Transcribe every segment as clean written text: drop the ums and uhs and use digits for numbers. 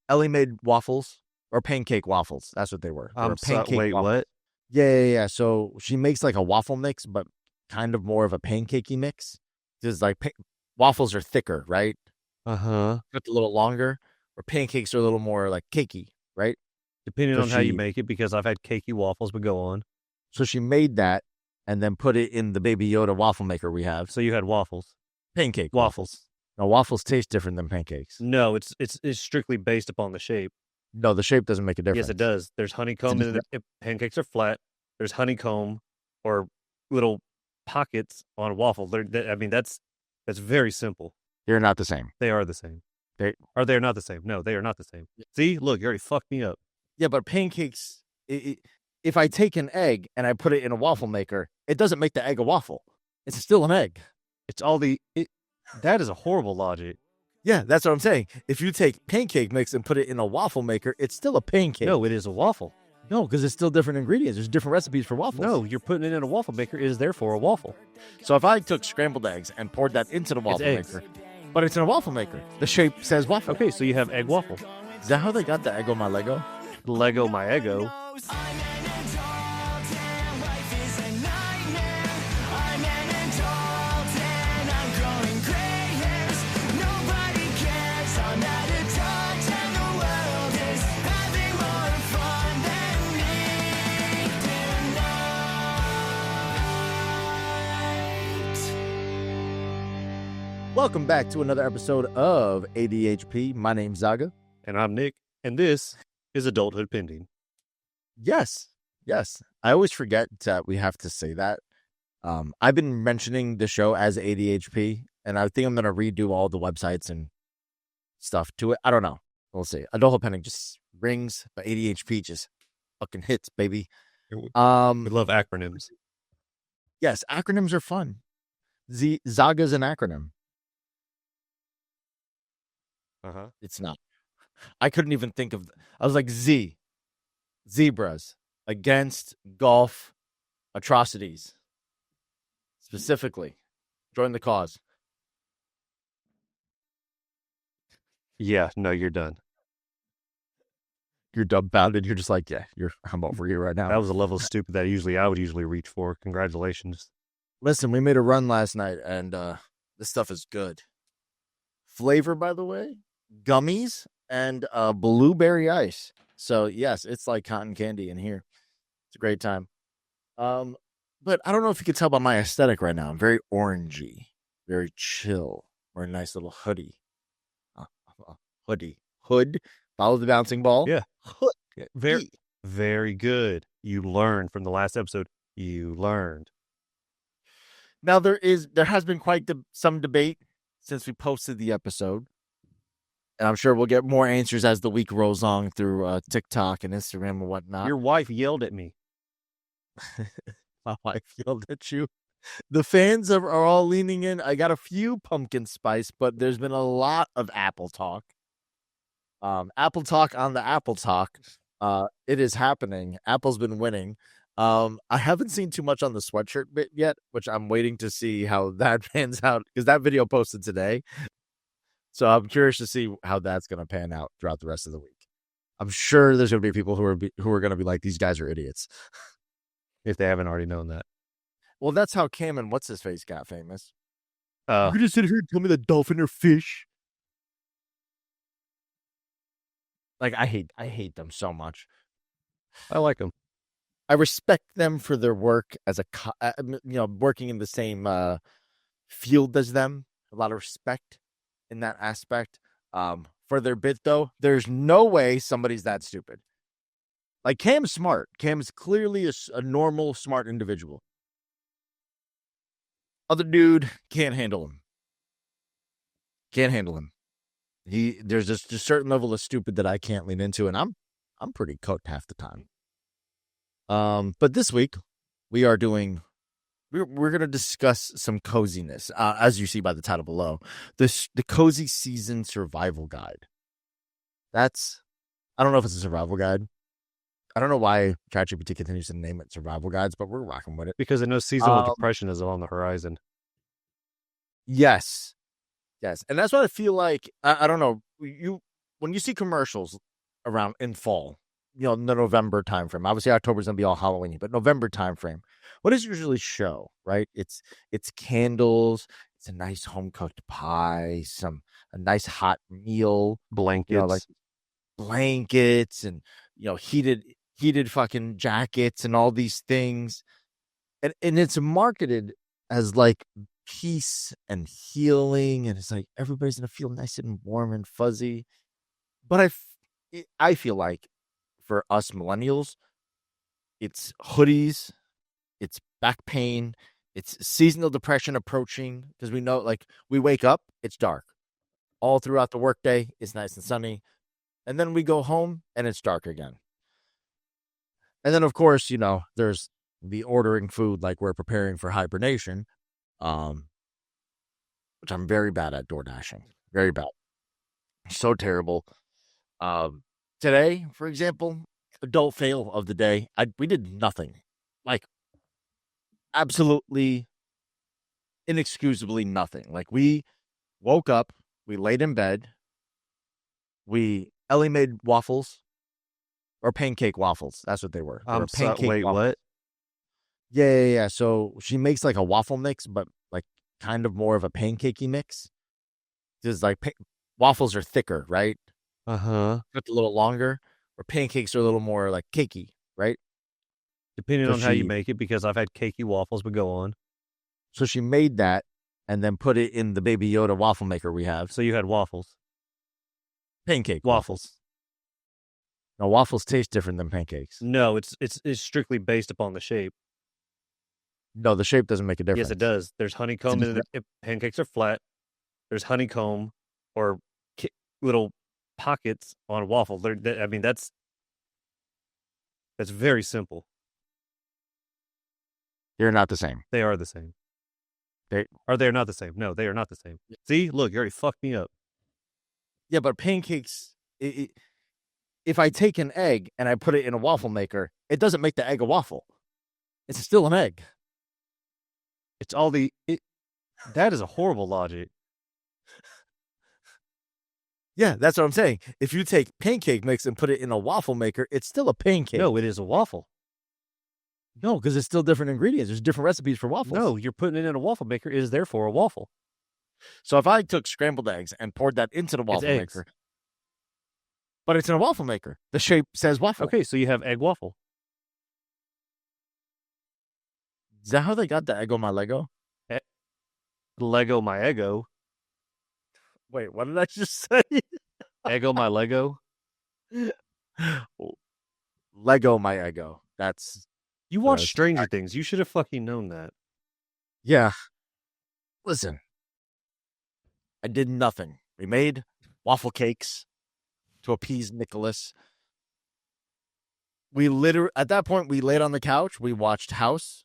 Ellie made waffles or pancake waffles. That's what they were. They were Wait, waffles. what? Yeah. So she makes like a waffle mix, but kind of more of a pancakey mix. Just like waffles are thicker, right? Just a little longer. Or pancakes are a little more like cakey, right? Depending So on how you make it, because I've had cakey waffles, but go on. So she made that and then put it in the Baby Yoda waffle maker we have. So you had waffles. Pancake waffles. Now, waffles taste different than pancakes. No, it's strictly based upon the shape. No, the shape doesn't make a difference. Yes, it does. There's honeycomb, and pancakes are flat. There's honeycomb or little pockets on a waffle. That's very simple. They're not the same. They are the same. They are not the same. No, they are not the same. See, look, you already fucked me up. Yeah, but pancakes, if I take an egg and I put it in a waffle maker, it doesn't make the egg a waffle. It's still an egg. It's all that is a horrible logic. Yeah, that's what I'm saying. If you take pancake mix and put it in a waffle maker, it's still a pancake. No, it is a waffle. No, because it's still different ingredients. There's different recipes for waffles. No, you're putting it in a waffle maker. It is therefore a waffle. So if I took scrambled eggs and poured that into the waffle maker, but it's in a waffle maker, the shape says waffle. Okay, so you have egg waffle. Is that how they got the egg on my Lego? Lego my ego. Welcome back to another episode of ADHP. My name's Zaga. And I'm Nick. And this is Adulthood Pending. Yes. I always forget that we have to say that. I've been mentioning the show as ADHP, and I think I'm going to redo all the websites and stuff to it. I don't know. We'll see. Adulthood Pending just rings, but ADHP just fucking hits, baby. We love acronyms. Yes, acronyms are fun. Zaga's an acronym. It's not. I couldn't even think of. I was like zebras against golf atrocities. Specifically, join the cause. Yeah, no, you're done. You're dumbfounded. You're just like, yeah, I'm over you right now. That was a level of stupid that I would usually reach for. Congratulations. Listen, we made a run last night, and this stuff is good. Flavor, by the way, gummies and blueberry ice. So yes, it's like cotton candy in here. It's a great time. But I don't know if you can tell by my aesthetic right now. I'm very orangey, very chill. Wearing a nice little hoodie. Hood. Follow the bouncing ball. Yeah. Hood. Very, very good. You learned from the last episode. You learned. Now there has been quite some debate since we posted the episode. And I'm sure we'll get more answers as the week rolls on through TikTok and Instagram and whatnot. Your wife yelled at me. My wife yelled at you. The fans are all leaning in. I got a few pumpkin spice, but there's been a lot of Apple talk. Apple talk on the Apple talk. It is happening. Apple's been winning. I haven't seen too much on the sweatshirt bit yet, which I'm waiting to see how that pans out because that video posted today. So I'm curious to see how that's going to pan out throughout the rest of the week. I'm sure there's going to be people who are going to be like, these guys are idiots. If they haven't already known that. Well, that's how Cam and what's-his-face got famous. You just sit here and tell me the dolphin or fish. Like, I hate them so much. I like them. I respect them for their work as working in the same field as them. A lot of respect in that aspect. For their bit, though, there's no way somebody's that stupid. Like, Cam's smart. Cam's clearly a normal, smart individual. Other dude can't handle him. There's just a certain level of stupid that I can't lean into, and I'm pretty cooked half the time. But this week we are doing. We're going to discuss some coziness, as you see by the title below. The Cozy Season Survival Guide. I don't know if it's a survival guide. I don't know why ChatGPT continues to name it survival guides, but we're rocking with it. Because it knows seasonal depression is on the horizon. Yes. And that's what I feel like. I don't know. when you see commercials around in fall, the November timeframe. Obviously, October's gonna be all Halloween, but November timeframe. What does it usually show? Right? It's candles. It's a nice home cooked pie. A nice hot meal. Like Blankets. blankets and heated fucking jackets and all these things, and it's marketed as like peace and healing, and it's like everybody's gonna feel nice and warm and fuzzy. But I feel like for us millennials, it's hoodies, it's back pain, it's seasonal depression approaching, because we know, like, we wake up, it's dark all throughout the workday, it's nice and sunny, and then we go home and it's dark again. And then, of course, there's the ordering food like we're preparing for hibernation, which I'm very bad at door dashing. Very bad. So terrible. Today, for example, adult fail of the day. We did nothing. Like, absolutely, inexcusably nothing. Like, we woke up, we laid in bed, Ellie made waffles, or pancake waffles. That's what they were. They were Wait, waffles. what? Yeah. So she makes like a waffle mix, but like kind of more of a pancakey mix. Because like waffles are thicker, right? It's a little longer, or pancakes are a little more like cakey, right? Depending on how you make it, because I've had cakey waffles, but go on. So she made that and then put it in the Baby Yoda waffle maker we have. So you had waffles. Pancake waffles. Now, waffles taste different than pancakes. No, it's strictly based upon the shape. No, the shape doesn't make a difference. Yes, it does. There's honeycomb, and pancakes are flat. There's honeycomb or little pockets on waffle. That's very simple. They're not the same. They are the same. They're not the same. No, they are not the same. See, look, you already fucked me up. Yeah, but pancakes, if I take an egg and I put it in a waffle maker, it doesn't make the egg a waffle. It's still an egg. It's all that is a horrible logic. Yeah, that's what I'm saying. If you take pancake mix and put it in a waffle maker, it's still a pancake. No, it is a waffle. No, because it's still different ingredients. There's different recipes for waffles. No, you're putting it in a waffle maker. It is therefore a waffle. So if I took scrambled eggs and poured that into the waffle maker, but it's in a waffle maker, the shape says waffle. Okay, so you have egg waffle. Is that how they got the Eggo my Lego? Lego my ego. Wait, what did I just say? Eggo my Lego. Lego my ego. That's... You watch Stranger Things. You should have fucking known that. Yeah. Listen. I did nothing. We made waffle cakes to appease Nicholas. At that point, we laid on the couch. We watched House.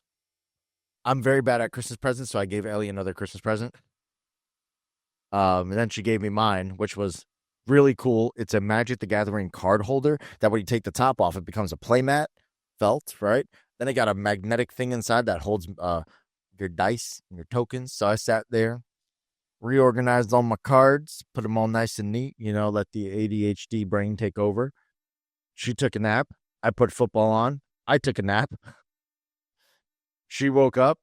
I'm very bad at Christmas presents, so I gave Ellie another Christmas present. And then she gave me mine, which was really cool. It's a Magic the Gathering card holder that when you take the top off, it becomes a playmat felt, right? Then it got a magnetic thing inside that holds your dice and your tokens. So I sat there, reorganized all my cards, put them all nice and neat, let the ADHD brain take over. She took a nap. I put football on. I took a nap. She woke up.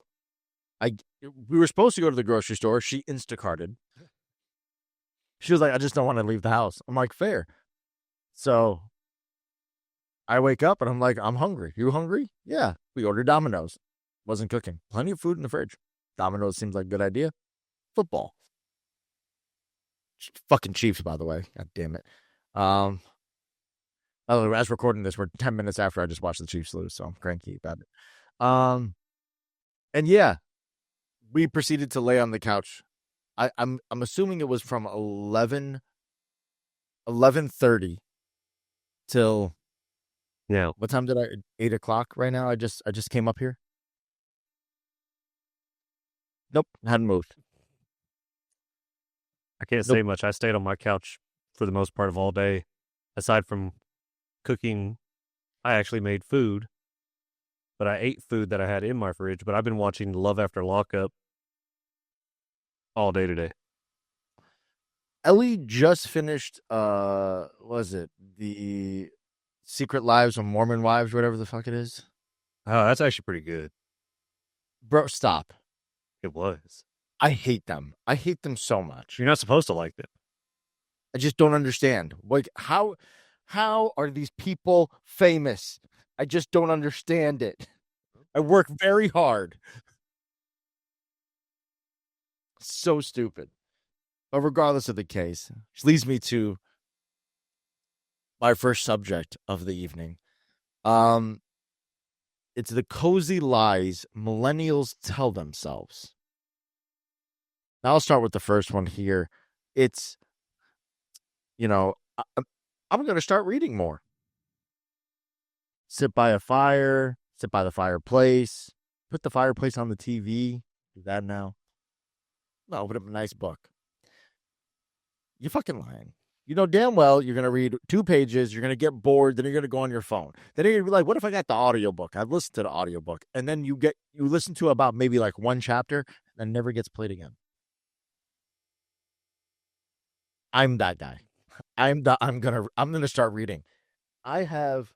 We were supposed to go to the grocery store. She Instacarted. She was like, I just don't want to leave the house. I'm like, fair. So I wake up and I'm like, I'm hungry. You hungry? Yeah. We ordered Domino's. Wasn't cooking. Plenty of food in the fridge. Domino's seems like a good idea. Football. Fucking Chiefs, by the way. God damn it. As recording this, we're 10 minutes after I just watched the Chiefs lose, so I'm cranky about it. And yeah, we proceeded to lay on the couch. I'm assuming it was from 11:30 till... Yeah. What time did 8 o'clock right now? I just came up here. Nope, hadn't moved. I can't say much. I stayed on my couch for the most part of all day. Aside from cooking, I actually made food. But I ate food that I had in my fridge. But I've been watching Love After Lockup all day today. Ellie just finished was it the Secret Lives of Mormon Wives, whatever the fuck it is. Oh, that's actually pretty good. Bro, stop. It was. I hate them. I hate them so much. You're not supposed to like them. I just don't understand. Like how are these people famous? I just don't understand it. I work very hard. So stupid. But regardless of the case, which leads me to my first subject of the evening. It's the cozy lies millennials tell themselves. Now I'll start with the first one here. It's, I'm going to start reading more. Sit by a fire, sit by the fireplace, put the fireplace on the TV. Do that now. No, open up a nice book. You're fucking lying. You know damn well you're going to read 2 pages, you're going to get bored, then you're going to go on your phone. Then you're going to be like, what if I got the audiobook? I've listened to the audiobook. And then you listen to about maybe like 1 chapter and never gets played again. I'm that guy. I'm going to start reading. I have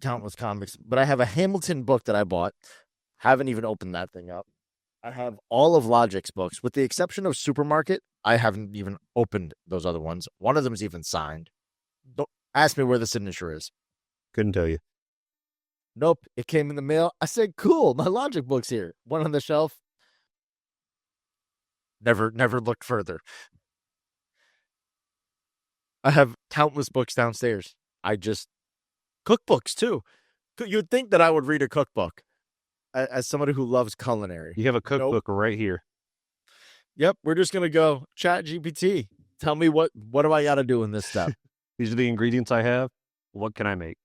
countless comics, but I have a Hamilton book that I bought. Haven't even opened that thing up. I have all of Logic's books, with the exception of Supermarket. I haven't even opened those other ones. One of them is even signed. Don't ask me where the signature is. Couldn't tell you. Nope, it came in the mail. I said, cool, my Logic book's here. One on the shelf. Never looked further. I have countless books downstairs. Cookbooks too. You'd think that I would read a cookbook as somebody who loves culinary. You have a cookbook right here. Yep, we're just gonna go Chat GPT. Tell me what do I got to do in this step? These are the ingredients I have. What can I make?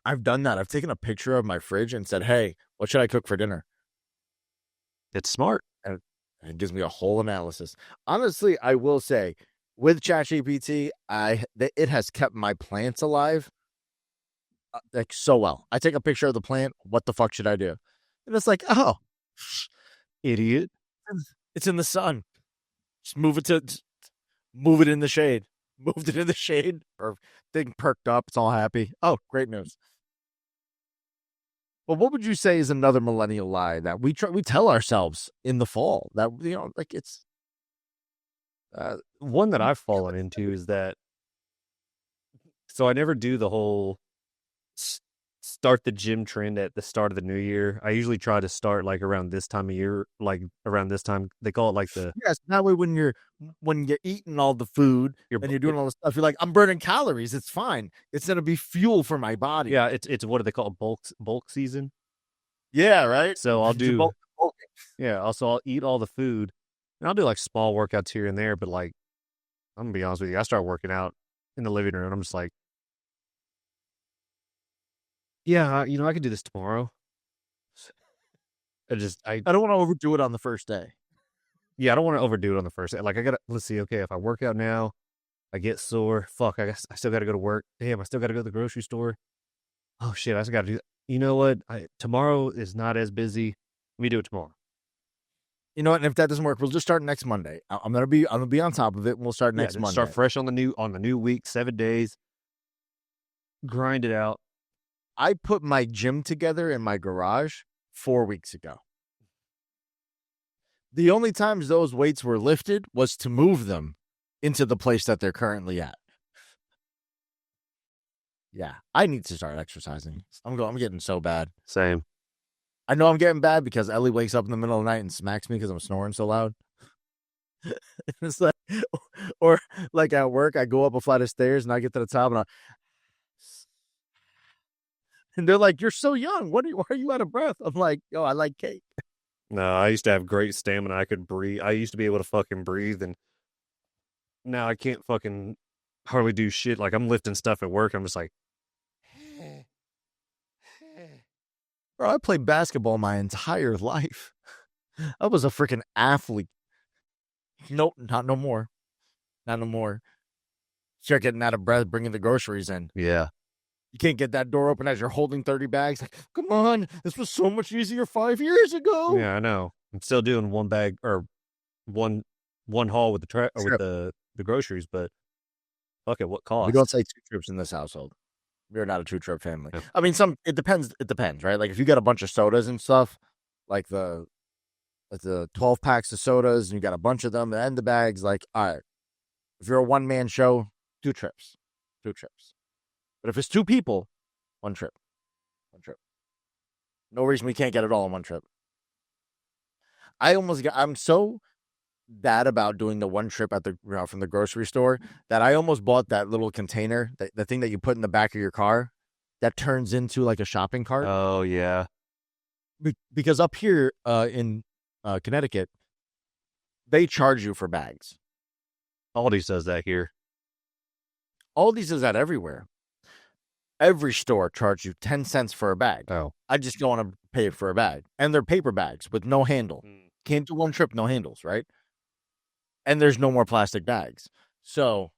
I've done that. I've taken a picture of my fridge and said, "Hey, what should I cook for dinner?" It's smart. And it gives me a whole analysis. Honestly, I will say, with ChatGPT, it has kept my plants alive like so well. I take a picture of the plant. What the fuck should I do? And it's like, oh, idiot. It's in the sun. Just move it in the shade. Moved it in the shade. Or thing perked up. It's all happy. Oh, great news. Well, what would you say is another millennial lie that we tell ourselves in the fall that like it's one that I've fallen into is that. So I never do the whole start the gym trend at the start of the new year. I usually try to start like around this time of year, like around this time. They call it like the that way when you're eating all the food and you're doing all the stuff, you're like, I'm burning calories. It's fine. It's gonna be fuel for my body. Yeah, it's what do they call it? Bulk season. Yeah, right. So I'll do also I'll eat all the food and I'll do like small workouts here and there. But like, I'm gonna be honest with you, I start working out in the living room and I'm just like, yeah, I can do this tomorrow. I don't want to overdo it on the first day. Yeah, I don't want to overdo it on the first day. Like let's see, okay, if I work out now, I get sore. Fuck, I still got to go to work. Damn, I still got to go to the grocery store. Oh shit, I still got to do that. You know what? Tomorrow is not as busy. Let me do it tomorrow. You know what? And if that doesn't work, we'll just start next Monday. I'm gonna be on top of it. And we'll start next Monday. Start fresh on the new week, 7 days. Grind it out. I put my gym together in my garage 4 weeks ago. The only times those weights were lifted was to move them into the place that they're currently at. Yeah, I need to start exercising. I'm getting so bad. Same. I know I'm getting bad because Ellie wakes up in the middle of the night and smacks me because I'm snoring so loud. It's like, or like at work, I go up a flight of stairs and I get to the top and they're like, "You're so young. Why are you out of breath?" I'm like, "Yo, I like cake." No, I used to have great stamina. I could breathe. I used to be able to fucking breathe, and now I can't fucking hardly do shit. Like, I'm lifting stuff at work. I'm just like, bro, I played basketball my entire life. I was a freaking athlete. Nope, not no more. Not no more. Start getting out of breath, bringing the groceries in. Yeah. You can't get that door open as you're holding 30 bags. Like, come on, this was so much easier 5 years ago. Yeah, I know. I'm still doing one bag or one one haul with the or with the groceries, but fuck it, what cost? We don't say 2 trips in this household. We're not a 2-trip family. Yeah. I mean, it depends, right? Like if you got a bunch of sodas and stuff, like the 12 packs of sodas and you got a bunch of them and the bags, like, all right, if you're a one-man show, 2 trips. But if it's 2 people, 1 trip. No reason we can't get it all in 1 trip. I'm so bad about doing the 1 trip at the from the grocery store that I almost bought that little container, the thing that you put in the back of your car that turns into like a shopping cart. Oh yeah. Because up here in Connecticut, they charge you for bags. Aldi says that here. Aldi's does that everywhere. Every store charges you 10 cents for a bag. Oh. I just don't want to pay it for a bag. And they're paper bags with no handle. Can't do 1 trip, no handles, right? And there's no more plastic bags. So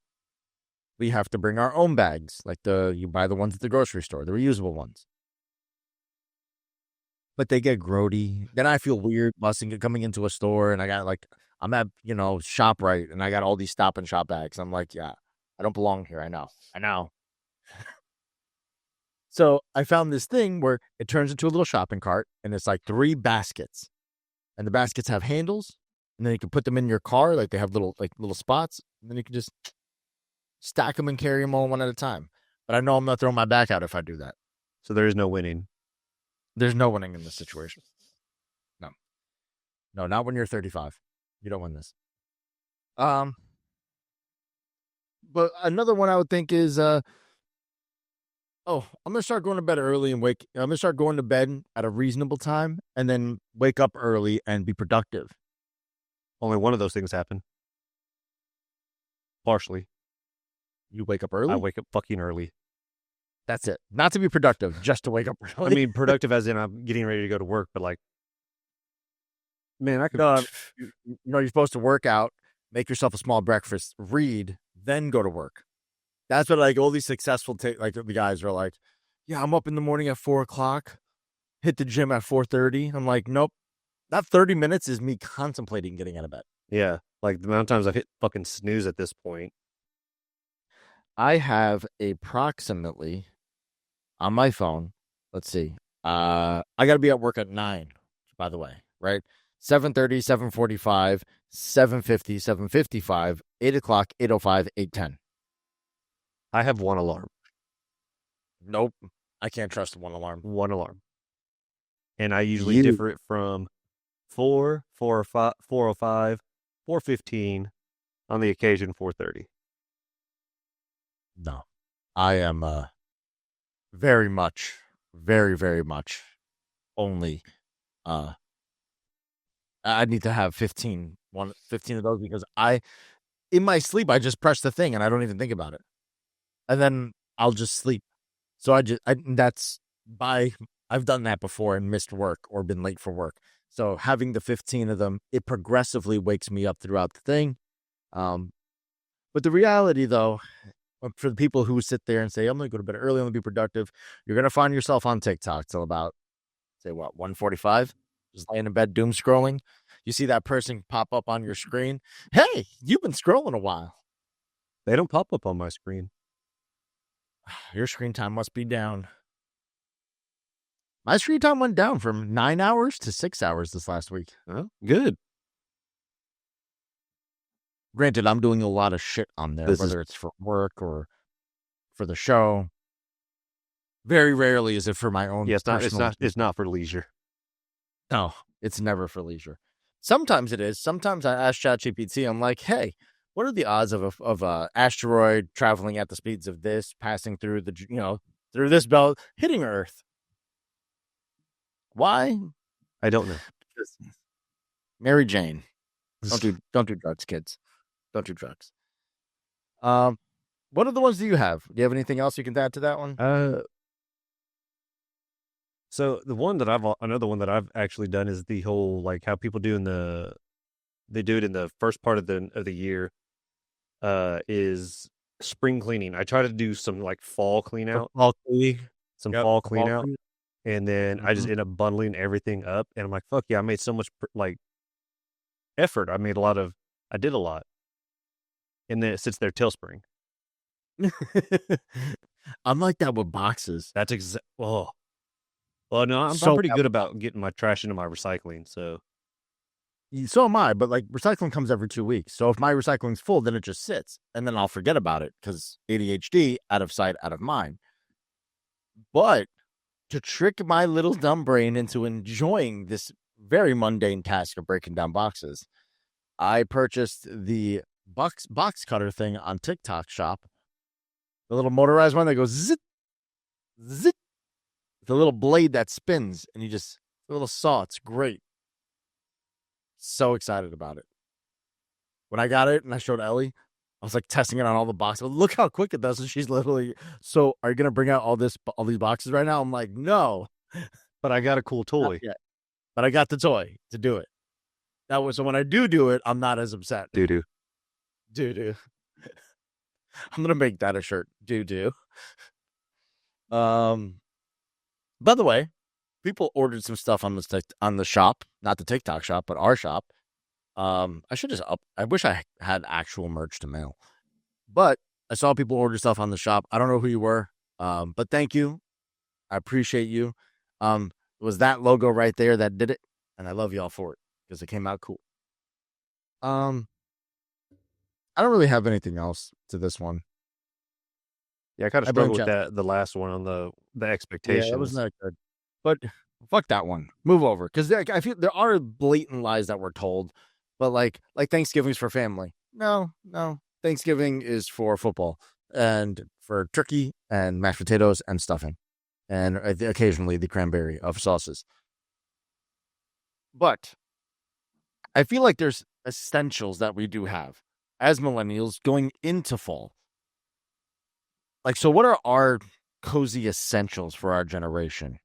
we have to bring our own bags, like you buy the ones at the grocery store, the reusable ones. But they get grody. Then I feel weird coming into a store and I'm at, ShopRite and I got all these Stop and Shop bags. I'm like, yeah, I don't belong here. I know. So I found this thing where it turns into a little shopping cart and it's like 3 baskets. And the baskets have handles and then you can put them in your car. Like they have little spots. And then you can just stack them and carry them all one at a time. But I know I'm not throwing my back out if I do that. So there is no winning. There's no winning in this situation. No, not when you're 35. You don't win this. But another one I would think is, I'm going to start going to bed early and I'm going to start going to bed at a reasonable time and then wake up early and be productive. Only one of those things happen. Partially. You wake up early? I wake up fucking early. That's it. Not to be productive, just to wake up early. I mean, productive as in I'm getting ready to go to work, but like, man, I could. You're supposed to work out, make yourself a small breakfast, read, then go to work. That's what like all these successful the guys are like, yeah, I'm up in the morning at 4:00, hit the gym at 4:30. I'm like, nope, that 30 minutes is me contemplating getting out of bed. Yeah, like the amount of times I've hit fucking snooze at this point. I have approximately on my phone. Let's see. I got to be at work at 9. By the way, right? 7:30, 7:45, 7:50, 7:55, 8 o'clock, 8:05, 8:10. I have 1 alarm. Nope. I can't trust 1 alarm. 1 alarm. And I usually differ it from 4, 4:05, 4:15, on the occasion 4:30. No. I am very, very much only I need to have 15 of those because in my sleep I just press the thing and I don't even think about it. And then I'll just sleep. So I've done that before and missed work or been late for work. So having the 15 of them, it progressively wakes me up throughout the thing. But the reality though, for the people who sit there and say, I'm going to go to bed early, I'm going to be productive, you're going to find yourself on TikTok till about, say what, 1:45? Just laying in bed, doom scrolling. You see that person pop up on your screen. Hey, you've been scrolling a while. They don't pop up on my screen. Your screen time must be down. My screen time went down from 9 hours to 6 hours this last week. Oh, good. Granted, I'm doing a lot of shit on there, whether it's for work or for the show. Very rarely is it for my own. Yeah, it's not for leisure. No, it's never for leisure. Sometimes it is. Sometimes I ask ChatGPT, I'm like, hey, what are the odds of a asteroid traveling at the speeds of this, passing through through this belt, hitting Earth? Why? I don't know. Mary Jane. Don't do drugs, kids. Don't do drugs. What are the ones do you have? Do you have anything else you can add to that one? So another one that I've actually done is the whole like how people do they do it in the first part of the year, is spring cleaning. I try to do some like fall clean out, fall clean out, and then I just end up bundling everything up, and I'm like, fuck yeah, I made so much like effort. I made a lot of I did a lot, and then it sits there till spring. I'm like that with boxes. That's oh. Well, no, I'm So pretty good about getting my trash into my recycling. So so am I, but like recycling comes every 2 weeks. So if my recycling's full, then it just sits, and then I'll forget about it because ADHD, out of sight, out of mind. But to trick my little dumb brain into enjoying this very mundane task of breaking down boxes, I purchased the box cutter thing on TikTok Shop, the little motorized one that goes zit zit, the little blade that spins, and you just a little saw. It's great. So excited about it. When I got it and I showed Ellie, I was like testing it on all the boxes. Look how quick it does. And she's literally, so are you gonna bring out all these boxes right now? I'm like, no, but I got a cool not toy. yet. But I got the toy to do it. That was so when I do it, I'm not as upset. Doo. I'm gonna make that a shirt. Doo. By the way, people ordered some stuff on the shop, not the TikTok shop, but our shop. I should just I wish I had actual merch to mail, but I saw people order stuff on the shop. I don't know who you were, but thank you. I appreciate you. It was that logo right there that did it, and I love y'all for it because it came out cool. I don't really have anything else to this one. Yeah, I kind of struggled with that. The last one on the expectations. Yeah, that wasn't that good. But fuck that one. Move over because I feel there are blatant lies that we're told. But like Thanksgiving's for family. No. Thanksgiving is for football and for turkey and mashed potatoes and stuffing, and occasionally the cranberry of sauces. But I feel like there's essentials that we do have as millennials going into fall. Like, so what are our cozy essentials for our generation?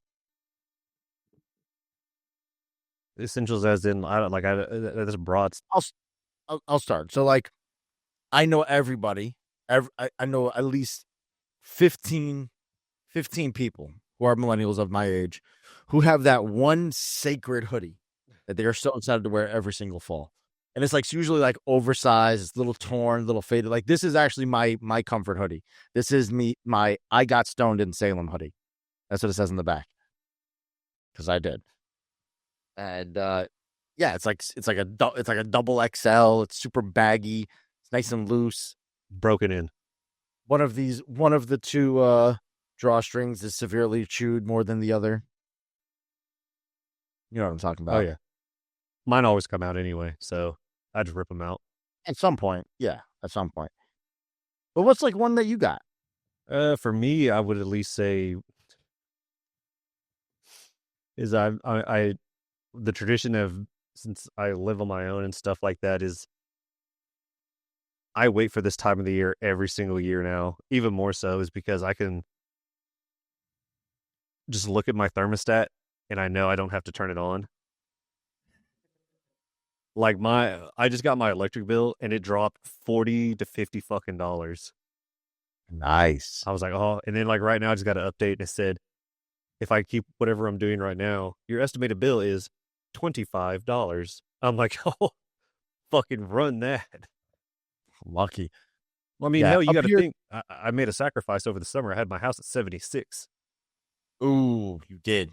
Essentials as in, I don't like, that's broad. I'll start. So like, I know everybody. I know at least 15 people who are millennials of my age who have that one sacred hoodie that they are so excited to wear every single fall. And it's like, it's usually like oversized, it's a little torn, a little faded. Like, this is actually my comfort hoodie. This is my I got stoned in Salem hoodie. That's what it says in the back. Because I did. And yeah, it's like a double XL. It's super baggy. It's nice and loose. Broken in. One of the two drawstrings is severely chewed more than the other. You know what I'm talking about? Oh yeah. Mine always come out anyway, so I just rip them out. At some point, yeah. At some point. But what's like one that you got? For me, I would at least say is I the tradition of, since I live on my own and stuff like that, is I wait for this time of the year every single year now. Even more so is because I can just look at my thermostat and I know I don't have to turn it on. Like I just got my electric bill and it dropped $40 to $50 fucking dollars. Nice. I was like, oh, and then like right now I just got an update and it said, if I keep whatever I'm doing right now, your estimated bill is $25. I'm like, oh, fucking run that. Lucky. Well, I mean, hell, you got to think. I made a sacrifice over the summer. I had my house at 76. Ooh, you did.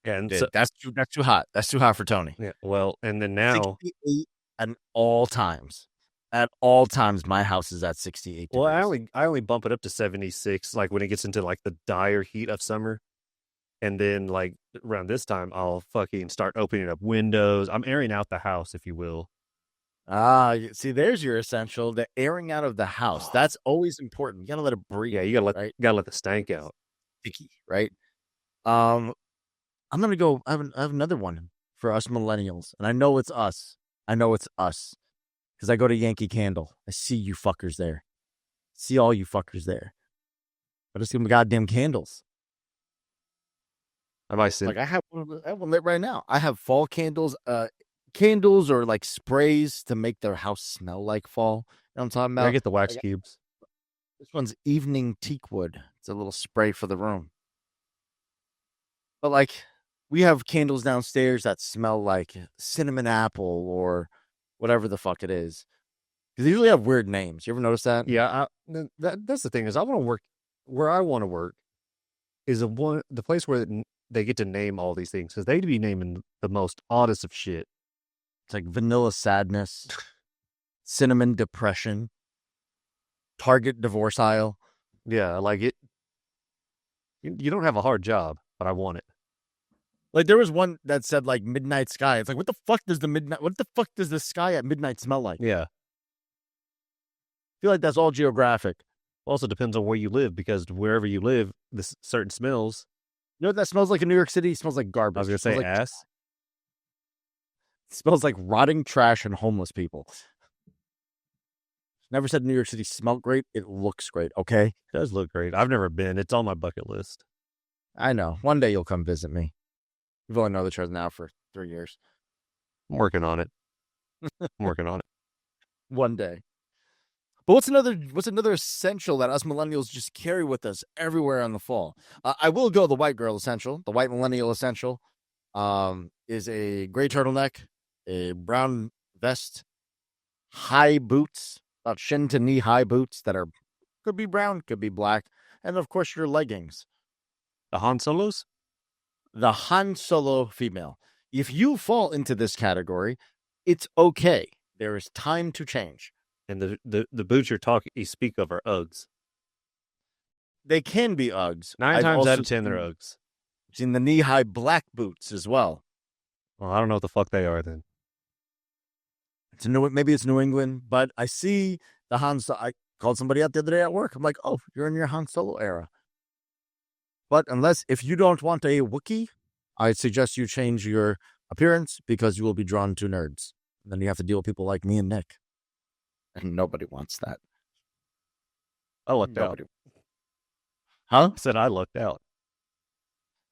And so, that's too hot. That's too hot for Tony. Yeah. Well, and then now 68 at all times. At all times, my house is at 68 Well, degrees. I only bump it up to 76, like when it gets into like the dire heat of summer. And then like around this time, I'll fucking start opening up windows. I'm airing out the house, if you will. See, there's your essential, the airing out of the house. That's always important. You gotta let it breathe. Yeah, you gotta let the stank out. Sticky, right? I'm gonna go. I have another one for us millennials, and I know it's us. Because I go to Yankee Candle. I see you fuckers there. See all you fuckers there. I just give them goddamn candles. Have I seen? Like I have one lit right now. I have fall candles, candles or like sprays to make their house smell like fall. You know what I'm talking about? I get the wax cubes. This one's evening teakwood. It's a little spray for the room. But like, we have candles downstairs that smell like cinnamon apple or whatever the fuck it is. Because they usually have weird names. You ever notice that? Yeah, that's the thing is I want to work where I want to work is the place where they get to name all these things because they'd be naming the most oddest of shit. It's like vanilla sadness, cinnamon depression, Target divorce aisle. Yeah, like it. You don't have a hard job, but I want it. Like there was one that said like midnight sky. It's like what the fuck does the sky at midnight smell like? Yeah. I feel like that's all geographic. Also depends on where you live because wherever you live, this certain smells. You know what that smells like in New York City? It smells like garbage. I was gonna say like ass. It smells like rotting trash and homeless people. Never said New York City smelled great. It looks great, okay? It does look great. I've never been. It's on my bucket list. I know. One day you'll come visit me. You've only known each other now for 3 years. I'm working on it. I'm working on it. One day. But what's another essential that us millennials just carry with us everywhere in the fall? I will go the white girl essential. The white millennial essential is a gray turtleneck, a brown vest, high boots, about shin to knee high boots that could be brown, could be black, and of course your leggings. The Han Solos? The Han Solo female. If you fall into this category, it's okay. There is time to change. And the boots you speak of are Uggs. They can be Uggs. 9 times out of 10, they're Uggs. I've seen the knee-high black boots as well. Well, I don't know what the fuck they are then. Maybe it's New England, but I see the Han Solo. I called somebody out the other day at work. I'm like, oh, you're in your Han Solo era. But if you don't want a Wookiee, I suggest you change your appearance because you will be drawn to nerds. And then you have to deal with people like me and Nick. And nobody wants that. I lucked out. Huh? I said I lucked out.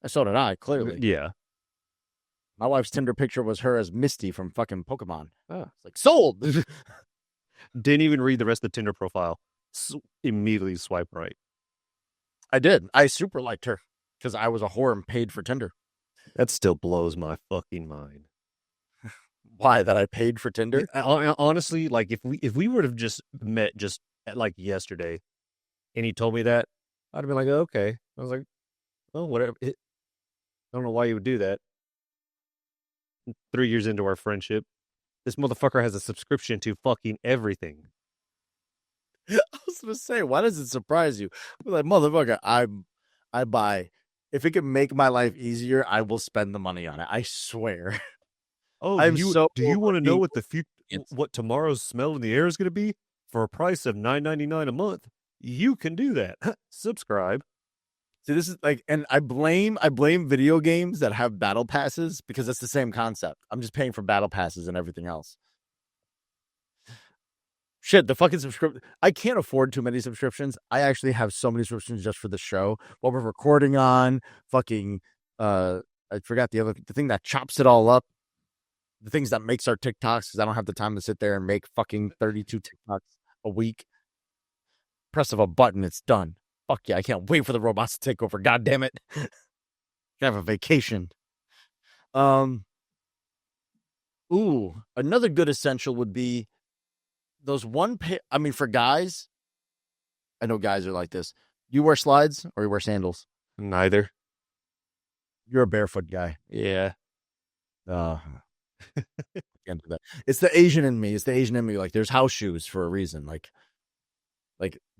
So did I, clearly. Yeah. My wife's Tinder picture was her as Misty from fucking Pokemon. Oh. It's like, sold! Didn't even read the rest of the Tinder profile. Immediately swipe right. I did. I super liked her because I was a whore and paid for Tinder. That still blows my fucking mind. Why? That I paid for Tinder? Honestly, like if we would have just met like yesterday, and he told me that, I'd have been like, oh, okay. I was like, oh, whatever. I don't know why you would do that. 3 years into our friendship, this motherfucker has a subscription to fucking everything. I was gonna say, why does it surprise you? I'm like, motherfucker, I buy. If it can make my life easier, I will spend the money on it. I swear. Oh, do you want to know what tomorrow's smell in the air is going to be for a price of $9.99 a month? You can do that. Subscribe. See, this is like, and I blame video games that have battle passes because it's the same concept. I'm just paying for battle passes and everything else. Shit, the fucking subscription. I can't afford too many subscriptions. I actually have so many subscriptions just for the show. What we're recording on, fucking, I forgot the thing that chops it all up. The things that makes our TikToks because I don't have the time to sit there and make fucking 32 TikToks a week. Press of a button, it's done. Fuck yeah, I can't wait for the robots to take over. God damn it. Can have a vacation. Another good essential would be those one pair. I mean, for guys, I know guys are like this. You wear slides or you wear sandals? Neither. You're a barefoot guy. Yeah. It's the Asian in me. Like there's house shoes for a reason. Like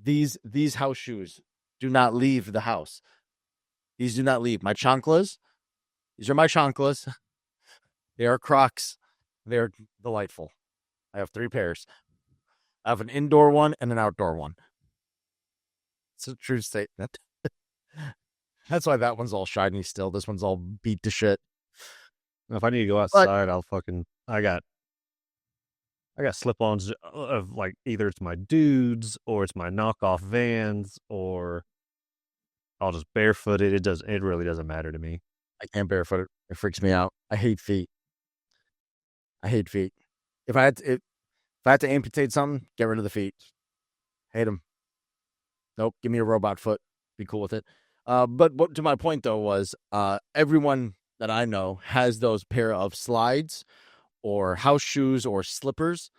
these house shoes do not leave the house. These do not leave. My chanclas. These are my chanclas. They are Crocs. They're delightful. I have 3 pairs. I have an indoor one and an outdoor one. It's a true statement. That's why that one's all shiny still. This one's all beat to shit. If I need to go outside, I got slip-ons of like either it's my dudes or it's my knockoff Vans or I'll just barefoot it. It really doesn't matter to me. I can't barefoot it. It freaks me out. I hate feet. If I had to amputate something, get rid of the feet. Hate them. Nope. Give me a robot foot. Be cool with it. But what to my point though was everyone that I know has those pair of slides or house shoes or slippers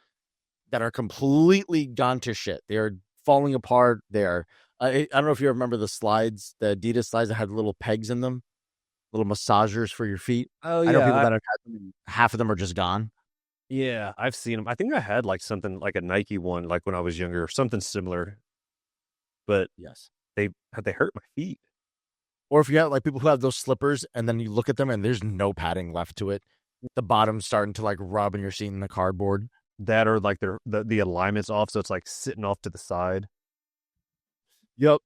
that are completely gone to shit. They are falling apart. I don't know if you remember the slides, the Adidas slides that had little pegs in them, little massagers for your feet. Oh I know yeah, people that have had them, and half of them are just gone. yeah, I've seen them. I think I had like something like a Nike one, like when I was younger, or something similar. But Yes. they hurt my feet. Or if you have like people who have those slippers and then you look at them and there's no padding left to it. The bottom's starting to like rub and you're seeing the cardboard. That or like the alignment's off, so it's like sitting off to the side. Yep.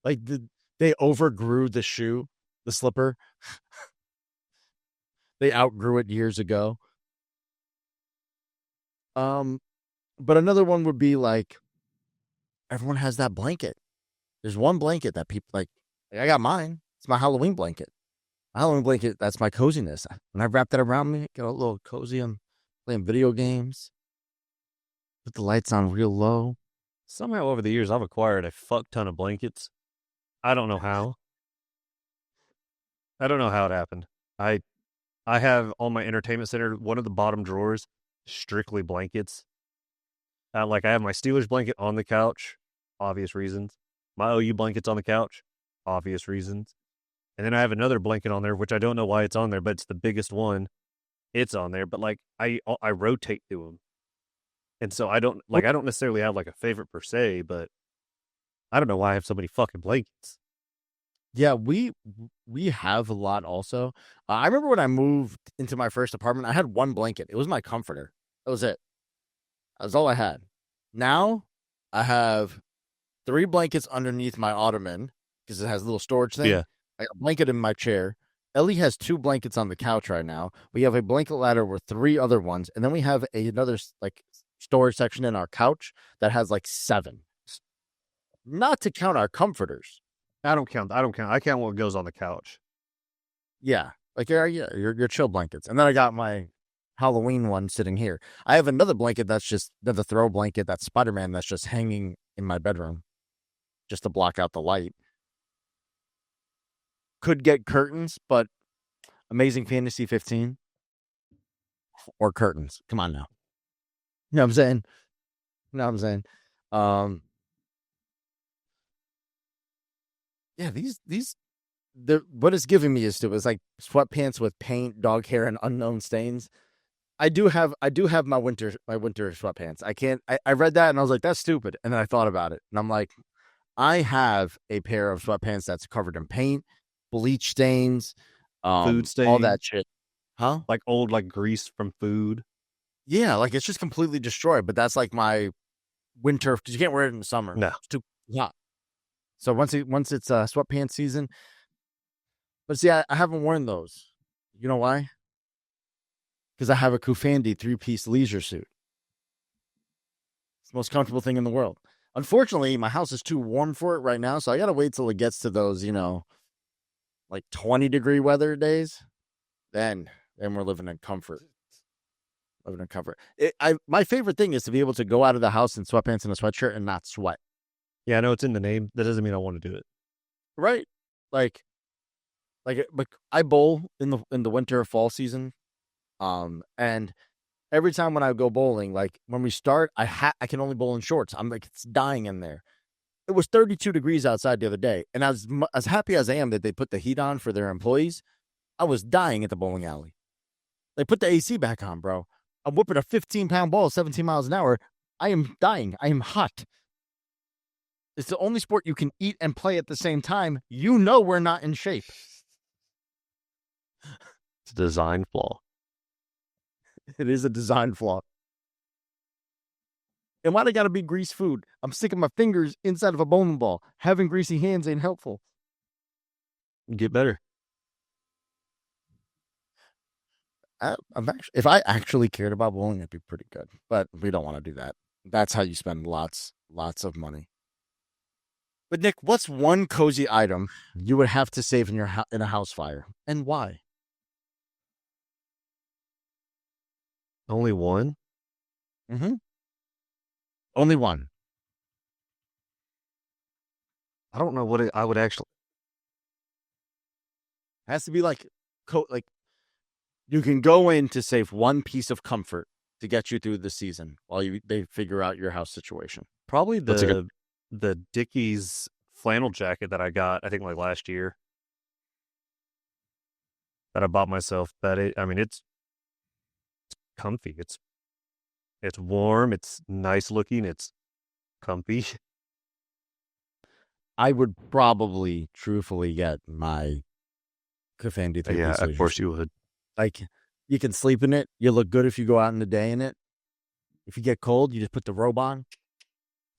They overgrew the shoe, the slipper. They outgrew it years ago. But another one would be like everyone has that blanket. There's one blanket that people like I got mine. It's my Halloween blanket. My Halloween blanket, that's my coziness. When I wrap that around me, get a little cozy. I'm playing video games. Put the lights on real low. Somehow over the years, I've acquired a fuck ton of blankets. I don't know how. I don't know how it happened. I have on my entertainment center, one of the bottom drawers, strictly blankets. Like I have my Steelers blanket on the couch, obvious reasons. My OU blanket's on the couch, obvious reasons. And then I have another blanket on there, which I don't know why it's on there, but it's the biggest one. It's on there, but like I rotate through them. And so I don't necessarily have like a favorite per se, but I don't know why I have so many fucking blankets. Yeah, we have a lot also. I remember when I moved into my first apartment, I had one blanket. It was my comforter. That was it. That was all I had. Now I have 3 blankets underneath my ottoman because it has a little storage thing. Yeah. I got a blanket in my chair. Ellie has 2 blankets on the couch right now. We have a blanket ladder with 3 other ones, and then we have another like storage section in our couch that has like 7. Not to count our comforters. I don't count. I count what goes on the couch. Yeah, like your chill blankets, and then I got my Halloween one sitting here. I have another blanket that's just the throw blanket, that's Spider-Man, that's just hanging in my bedroom, just to block out the light. Could get curtains, but Amazing Fantasy 15 or curtains. Come on now. You know what I'm saying? You know what I'm saying? Yeah, these what it's giving me is like sweatpants with paint, dog hair, and unknown stains. I do have my winter sweatpants. I read that and I was like, that's stupid. And then I thought about it and I'm like, I have a pair of sweatpants that's covered in paint, bleach stains, Food stain, all that shit. Huh? like old like grease from food. Yeah, like it's just completely destroyed. But that's like my winter because you can't wear it in the summer. No, It's too hot. So once it's sweatpants season, but see, I haven't worn those. You know why? Because I have a Kufandi 3-piece leisure suit. It's the most comfortable thing in the world. Unfortunately, my house is too warm for it right now, so I gotta wait till it gets to those, like 20-degree weather days. Then we're living in comfort. My favorite thing is to be able to go out of the house in sweatpants and a sweatshirt and not sweat. yeah, I know it's in the name. That doesn't mean I want to do it. Right? Like but I bowl in the winter fall season. And every time when I go bowling, like when we start, I can only bowl in shorts. I'm like, it's dying in there. It was 32 degrees outside the other day. And as happy as I am that they put the heat on for their employees, I was dying at the bowling alley. They put the AC back on, bro. I'm whooping a 15-pound ball, 17 miles an hour. I am dying. I am hot. It's the only sport you can eat and play at the same time. You know we're not in shape. It's a design flaw. It is a design flaw. And why they gotta be grease food? I'm sticking my fingers inside of a bowling ball. Having greasy hands ain't helpful. Get better. If I actually cared about bowling, it'd be pretty good. But we don't want to do that. That's how you spend lots of money. But Nick, what's one cozy item you would have to save in in a house fire, and why? Only one? Mm-hmm. Only one. I don't know what I would actually. It has to be like You can go in to save one piece of comfort to get you through the season while they figure out your house situation. Probably What's a good? the Dickies flannel jacket that I got, I think like last year, that I bought myself. It's comfy. It's warm. It's nice looking. It's comfy. I would probably truthfully get my Kafandi 3 Yeah, piece of course you would. Like, you can sleep in it. You look good if you go out in the day in it. If you get cold, you just put the robe on,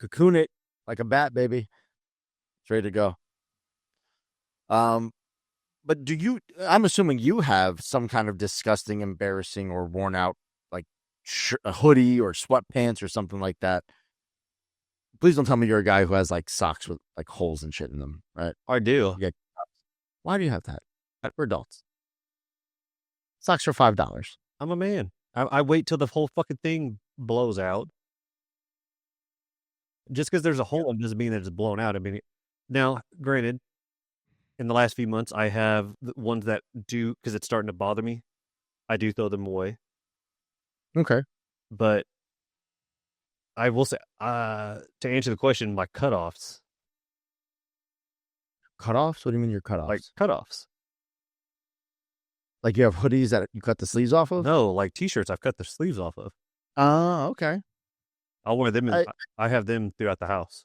cocoon it like a bat, baby. It's ready to go. But I'm assuming you have some kind of disgusting, embarrassing, or worn out, like a hoodie or sweatpants or something like that. Please don't tell me you're a guy who has like socks with like holes and shit in them, right? I do. Why do you have that? We're adults. Socks are $5. I'm a man. I wait till the whole fucking thing blows out. Just because there's a hole doesn't mean that it's blown out. I mean, now, granted, in the last few months, I have the ones that do, because it's starting to bother me, I do throw them away. Okay. But I will say, to answer the question, my cutoffs. Cutoffs? What do you mean your cutoffs? Like cutoffs. Like you have hoodies that you cut the sleeves off of? No, like t-shirts I've cut the sleeves off of. Oh, okay. I'll wear them. I have them throughout the house.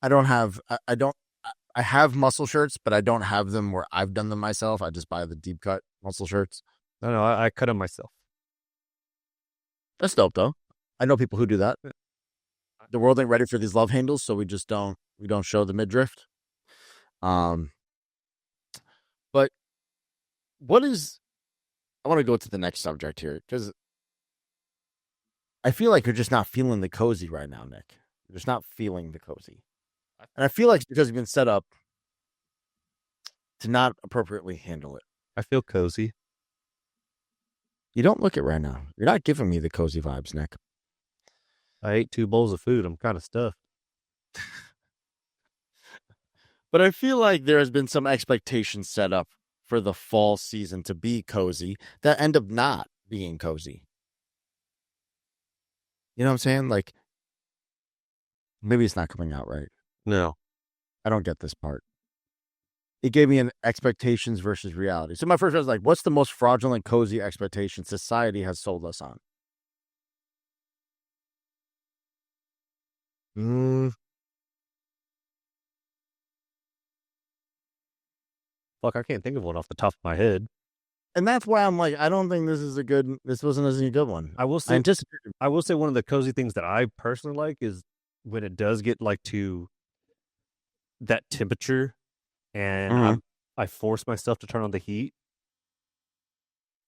I don't have, I have muscle shirts, but I don't have them where I've done them myself. I just buy the deep cut muscle shirts. No, I cut them myself. That's dope, though. I know people who do that. The world ain't ready for these love handles, so we don't show the midriff. But I want to go to the next subject here, because I feel like you're just not feeling the cozy right now, Nick. You're just not feeling the cozy. And I feel like it's because you've been set up to not appropriately handle it. I feel cozy. You don't look it right now. You're not giving me the cozy vibes, Nick. I ate 2 bowls of food. I'm kind of stuffed. But I feel like there has been some expectations set up for the fall season to be cozy that end up not being cozy. You know what I'm saying? Like, maybe it's not coming out right. No. I don't get this part. It gave me an expectations versus reality. So my first was like, what's the most fraudulent cozy expectation society has sold us on? Fuck, I can't think of one off the top of my head. And that's why I'm like, I don't think this wasn't a good one. I will say one of the cozy things that I personally like is when it does get like to that temperature and I force myself to turn on the heat.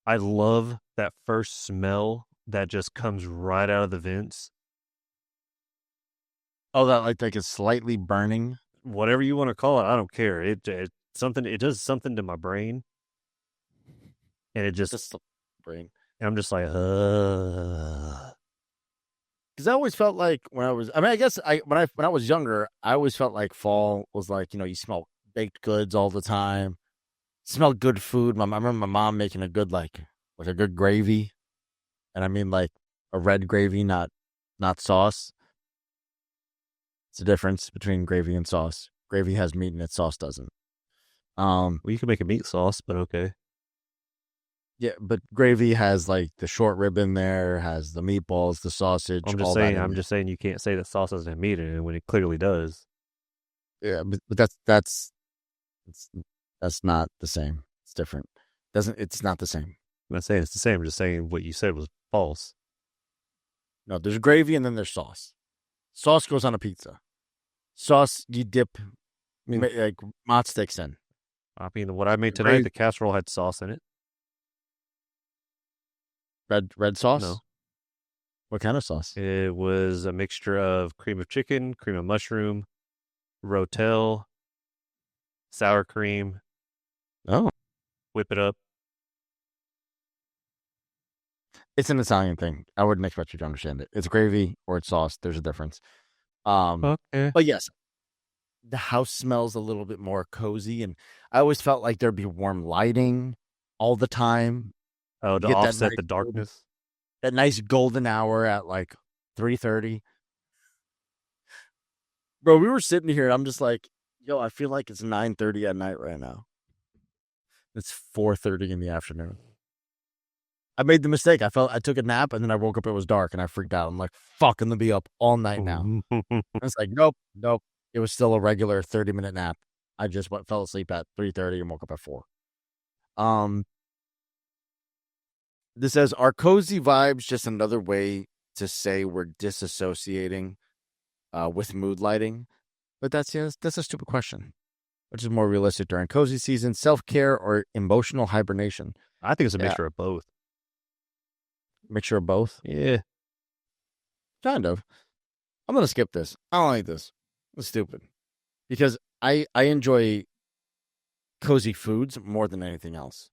I love that first smell that just comes right out of the vents. Oh, that like it's slightly burning. Whatever you want to call it, I don't care. It does something to my brain. And it just brain. And I'm just like, because I always felt like when I was younger, I always felt like fall was like, you smell baked goods all the time, smell good food. I remember my mom making a good like a good gravy, and I mean like a red gravy, not sauce. It's a difference between gravy and sauce. Gravy has meat in it, sauce doesn't. Well, you can make a meat sauce, but okay. Yeah, but gravy has like the short rib in there, has the meatballs, the sausage. I'm just saying you can't say that sauce doesn't have meat in it when it clearly does. Yeah, but that's not the same. It's different. It's not the same. I'm not saying it's the same. I'm just saying what you said was false. No, there's gravy and then there's sauce. Sauce goes on a pizza. Sauce you dip like mott sticks in. I mean, what I made tonight, the casserole had sauce in it. Red sauce? No. What kind of sauce? It was a mixture of cream of chicken, cream of mushroom, rotel, sour cream. Oh. Whip it up. It's an Italian thing. I wouldn't expect you to understand it. It's gravy or it's sauce. There's a difference. Okay. But yes, the house smells a little bit more cozy, and I always felt like there'd be warm lighting all the time. Oh, You to get offset the darkness. that nice golden hour at like 3:30. Bro, we were sitting here and I'm just like, yo, I feel like it's 9:30 at night right now. It's 4:30 in the afternoon. I made the mistake. I took a nap and then I woke up. It was dark and I freaked out. I'm like, fuck, I'm gonna be up all night now. It's like, nope. It was still a regular 30-minute nap. I just fell asleep at 3:30 and woke up at 4. This says, are cozy vibes just another way to say we're disassociating with mood lighting? But that's a stupid question. Which is more realistic during cozy season, self-care or emotional hibernation? I think it's a mixture of both. Mixture of both? Yeah. Kind of. I'm going to skip this. I don't like this. It's stupid. Because I enjoy cozy foods more than anything else.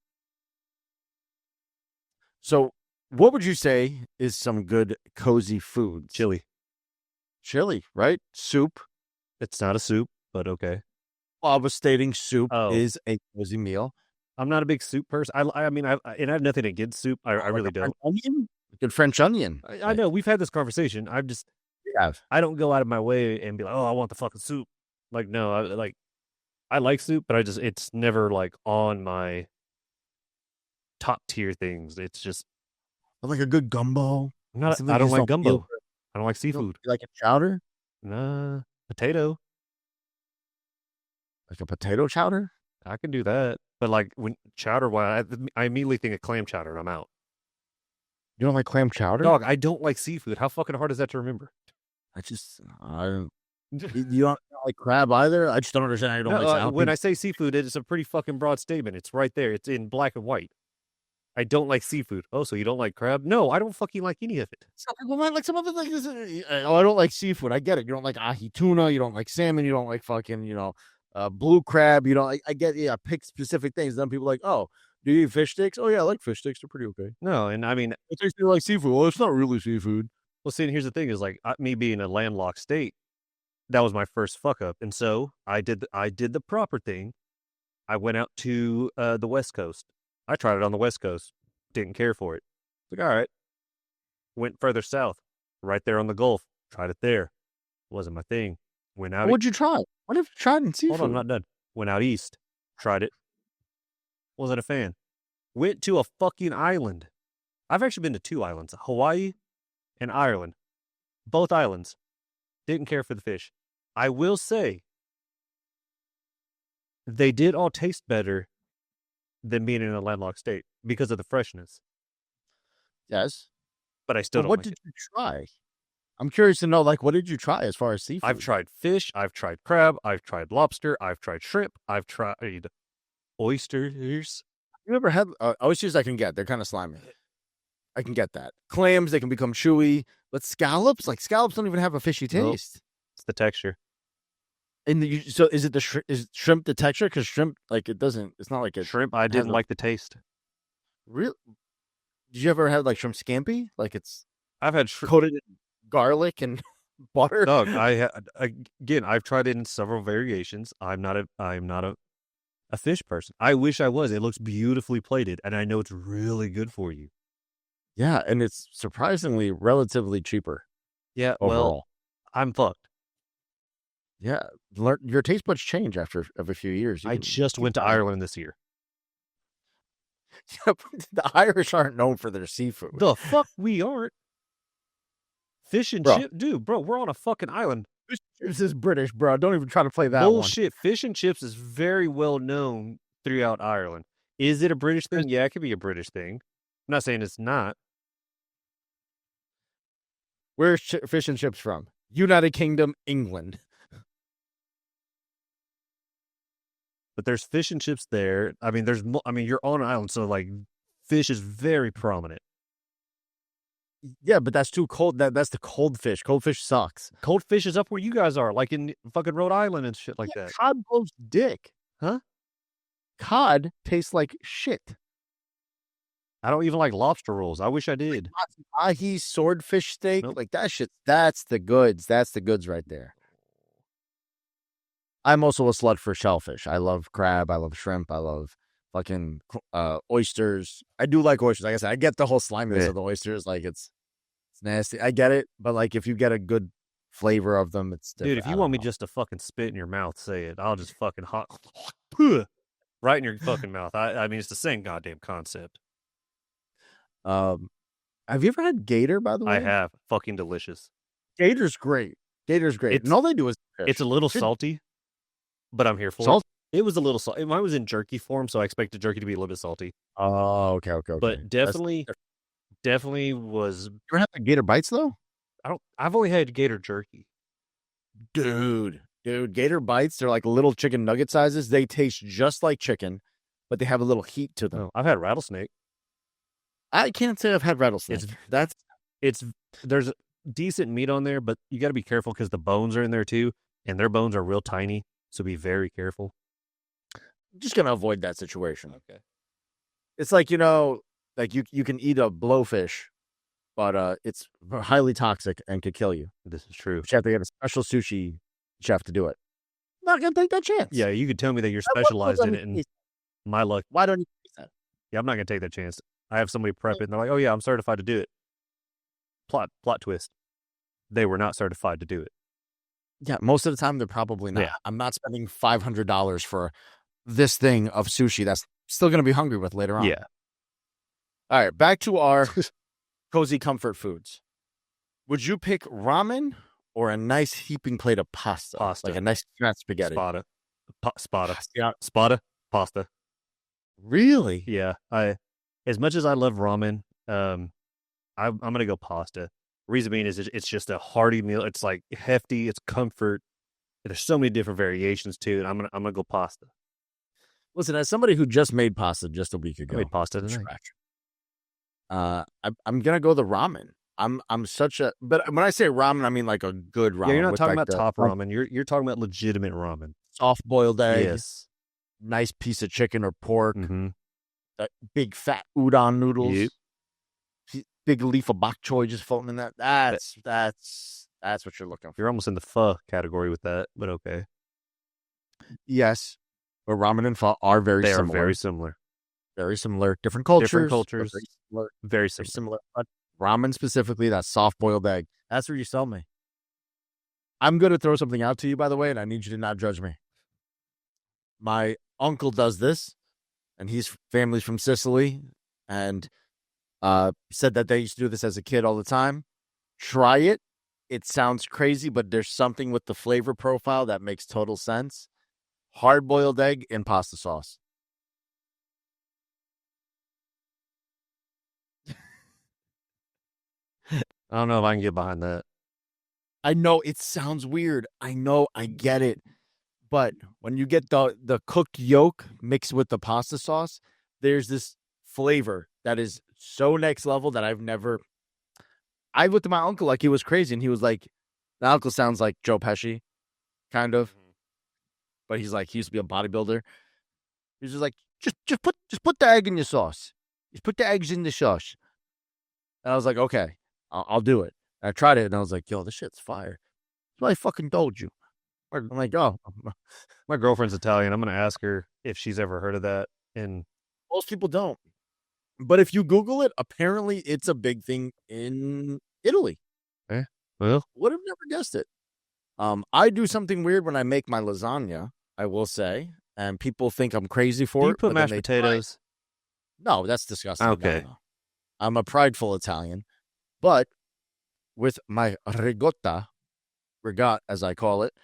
So, what would you say is some good cozy foods? Chili, right? Soup. It's not a soup, but okay. I was stating soup is a cozy meal. I'm not a big soup person. I mean, I have nothing against soup. I really don't. Good French onion. I know we've had this conversation. I don't go out of my way and be like, oh, I want the fucking soup. Like, no, I like soup, but it's never like on my top tier things. It's just like a good gumbo. I don't like gumbo. I don't like seafood. You like a chowder? Nah, potato. Like a potato chowder? I can do that. But like when chowder, I immediately think of clam chowder and I'm out. You don't like clam chowder? Dog, I don't like seafood. How fucking hard is that to remember? You don't like crab either? I just don't understand how you don't like when I say seafood, it's a pretty fucking broad statement. It's right there. It's in black and white. I don't like seafood. Oh, so you don't like crab? No, I don't fucking like any of it. Some people might like some of it like this. Oh, I don't like seafood. I get it. You don't like ahi tuna. You don't like salmon. You don't like fucking, blue crab. You don't. I get. Yeah, pick specific things. Then people are like, oh, do you eat fish sticks? Oh yeah, I like fish sticks. They're pretty okay. No, and I mean, it tastes like seafood. Well, it's not really seafood. Well, see, and here's the thing: is like me being a landlocked state, that was my first fuck up, and so I did the proper thing. I went out to the West Coast. I tried it on the West Coast. Didn't care for it. Like, all right. Went further south, right there on the Gulf. Tried it there. Wasn't my thing. Went out. What'd you try? What have you tried in seafood? Hold on, I'm not done. Went out east. Tried it. Wasn't a fan. Went to a fucking island. I've actually been to 2 islands, Hawaii and Ireland. Both islands. Didn't care for the fish. I will say, they did all taste better than being in a landlocked state because of the freshness. Yes. But I still don't what did you try? I'm curious to know, like, what did you try as far as seafood? I've tried fish. I've tried crab. I've tried lobster. I've tried shrimp. I've tried oysters. You ever had oysters? I can get. They're kind of slimy. I can get that. Clams, they can become chewy. But scallops? Like, scallops don't even have a fishy taste. Nope. It's the texture. So is it is shrimp the texture? Because shrimp, like, it doesn't. It's not like a shrimp. I didn't like the taste. Really? Did you ever have like shrimp scampi? Like I've had coated in garlic and butter. Dog, I've tried it in several variations. I'm not a fish person. I wish I was. It looks beautifully plated, and I know it's really good for you. Yeah, and it's surprisingly relatively cheaper. Yeah, overall. Well, I'm fucked. Yeah, your taste buds change after a few years. I just went to Ireland this year. Yeah, the Irish aren't known for their seafood. The fuck we aren't. Fish and chips, dude, bro, we're on a fucking island. Fish and chips is British, bro. Don't even try to play that bullshit. Fish and chips is very well known throughout Ireland. Is it a British thing? Yeah, it could be a British thing. I'm not saying it's not. Where's fish and chips from? United Kingdom, England. But there's fish and chips there. I mean, you're on an island, so like fish is very prominent. Yeah, but that's too cold. That's the cold fish. Cold fish sucks. Cold fish is up where you guys are, like in fucking Rhode Island and shit like that. Cod blows dick. Huh? Cod tastes like shit. I don't even like lobster rolls. I wish I did. Ahi swordfish steak, like that shit. That's the goods. That's the goods right there. I'm also a slut for shellfish. I love crab. I love shrimp. I love fucking oysters. I do like oysters. Like I said, I get the whole sliminess of the oysters. Like it's nasty. I get it, but like if you get a good flavor of them, it's different. Dude, if you want me just to fucking spit in your mouth, say it. I'll just fucking right in your fucking mouth. I mean, it's the same goddamn concept. Have you ever had gator? By the way, I have. Fucking delicious. Gator's great. Gator's great. And all they do is fish. It's a little salty, but I'm here for Salt? it. It was a little salty. Mine was in jerky form, so I expected jerky to be a little bit salty. Oh, okay. But definitely was. You ever had the gator bites though? I've only had gator jerky. Dude, gator bites, they're like little chicken nugget sizes. They taste just like chicken, but they have a little heat to them. Oh, I've had rattlesnake. I can't say I've had rattlesnake. There's decent meat on there, but you got to be careful because the bones are in there too, and their bones are real tiny, so be very careful. I'm just gonna avoid that situation. Okay. It's like, like you can eat a blowfish, but it's highly toxic and could kill you. This is true. But you have to get a special sushi chef to do it. I'm not gonna take that chance. Yeah, you could tell me that you're specialized in it, and my luck. Why don't you taste that? Yeah, I'm not gonna take that chance. I have somebody prep it, and they're like, "Oh yeah, I'm certified to do it." Plot twist: they were not certified to do it. Yeah, most of the time they're probably not. Yeah. I'm not spending $500 for this thing of sushi that's still going to be hungry with later on. Yeah. All right, back to our cozy comfort foods. Would you pick ramen or a nice heaping plate of pasta? Like a nice spaghetti. Spada. Pasta. Really? Yeah. As much as I love ramen, I'm gonna go pasta. Reason being is it's just a hearty meal. It's like hefty. It's comfort. There's so many different variations to it. I'm gonna go pasta. Listen, as somebody who just made pasta just a week ago, I made pasta tonight. I'm gonna go the ramen. But when I say ramen, I mean like a good ramen. Yeah, you're not talking about top ramen. You're talking about legitimate ramen. Soft boiled egg. Yes. Nice piece of chicken or pork. Mm-hmm. Big fat udon noodles. Yep. Big leaf of bok choy just floating in that. That's what you're looking for. You're almost in the pho category with that, but okay. Yes, but ramen and pho are very similar. They are very similar. Very similar. Different cultures. Very similar. But ramen specifically, that soft boiled egg. That's where you sell me. I'm going to throw something out to you, by the way, and I need you to not judge me. My uncle does this, and his family's from Sicily, and said that they used to do this as a kid all the time. Try it. It sounds crazy, but there's something with the flavor profile that makes total sense. Hard-boiled egg in pasta sauce. I don't know if I can get behind that. I know it sounds weird. I know, I get it. But when you get the cooked yolk mixed with the pasta sauce, there's this flavor that is so next level that I looked at my uncle like he was crazy, and he was like, the uncle sounds like Joe Pesci, kind of. But he's like, he used to be a bodybuilder. He's just like, just put the egg in your sauce. Just put the eggs in the sauce. And I was like, okay, I'll do it. And I tried it, and I was like, yo, this shit's fire. That's what I fucking told you. I'm like, oh. My girlfriend's Italian. I'm going to ask her if she's ever heard of that. And most people don't. But if you Google it, apparently it's a big thing in Italy. Well, would have never guessed it. I do something weird when I make my lasagna, I will say, and people think I'm crazy for it. Do you put mashed potatoes? No, that's disgusting. Okay. No. I'm a prideful Italian. But with my ricotta as I call it,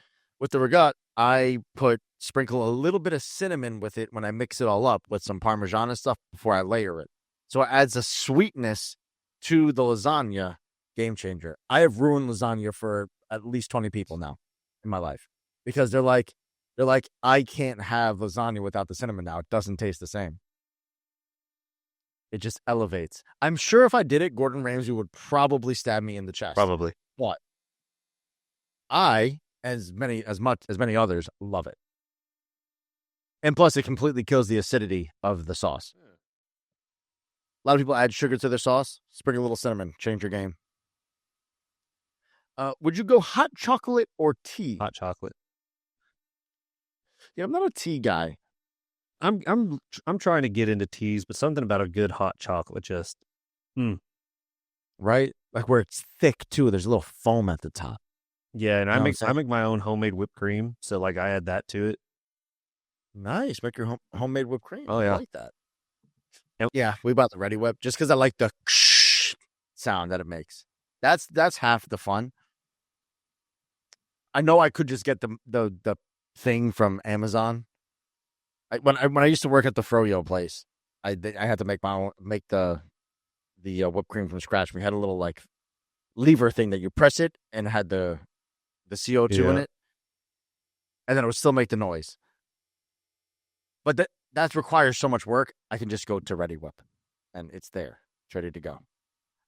with the ricotta, I sprinkle a little bit of cinnamon with it when I mix it all up with some Parmesan and stuff before I layer it. So it adds a sweetness to the lasagna. Game changer. I have ruined lasagna for at least 20 people now in my life because they're like, I can't have lasagna without the cinnamon now. It doesn't taste the same. It just elevates. I'm sure if I did it, Gordon Ramsay would probably stab me in the chest. Probably. But I, as many others, love it. And plus, it completely kills the acidity of the sauce. A lot of people add sugar to their sauce. Sprinkle a little cinnamon. Change your game. Would you go hot chocolate or tea? Hot chocolate. Yeah, I'm not a tea guy. I'm trying to get into teas, but something about a good hot chocolate just right? Like where it's thick too. There's a little foam at the top. yeah, and You know what I'm I saying? make my own homemade whipped cream, so like I add that to it. Nice. Make your homemade whipped cream. Oh I yeah. like that. Yep. Yeah, we bought the Ready Whip just because I like the sound that it makes. That's half the fun. I know I could just get the thing from Amazon. When I used to work at the froyo place, I had to make my own, make the whipped cream from scratch. We had a little like lever thing that you press it and it had the CO2 in Yeah. it, and then it would still make the noise. But that requires so much work. I can just go to Ready Whip, and it's there. It's ready to go.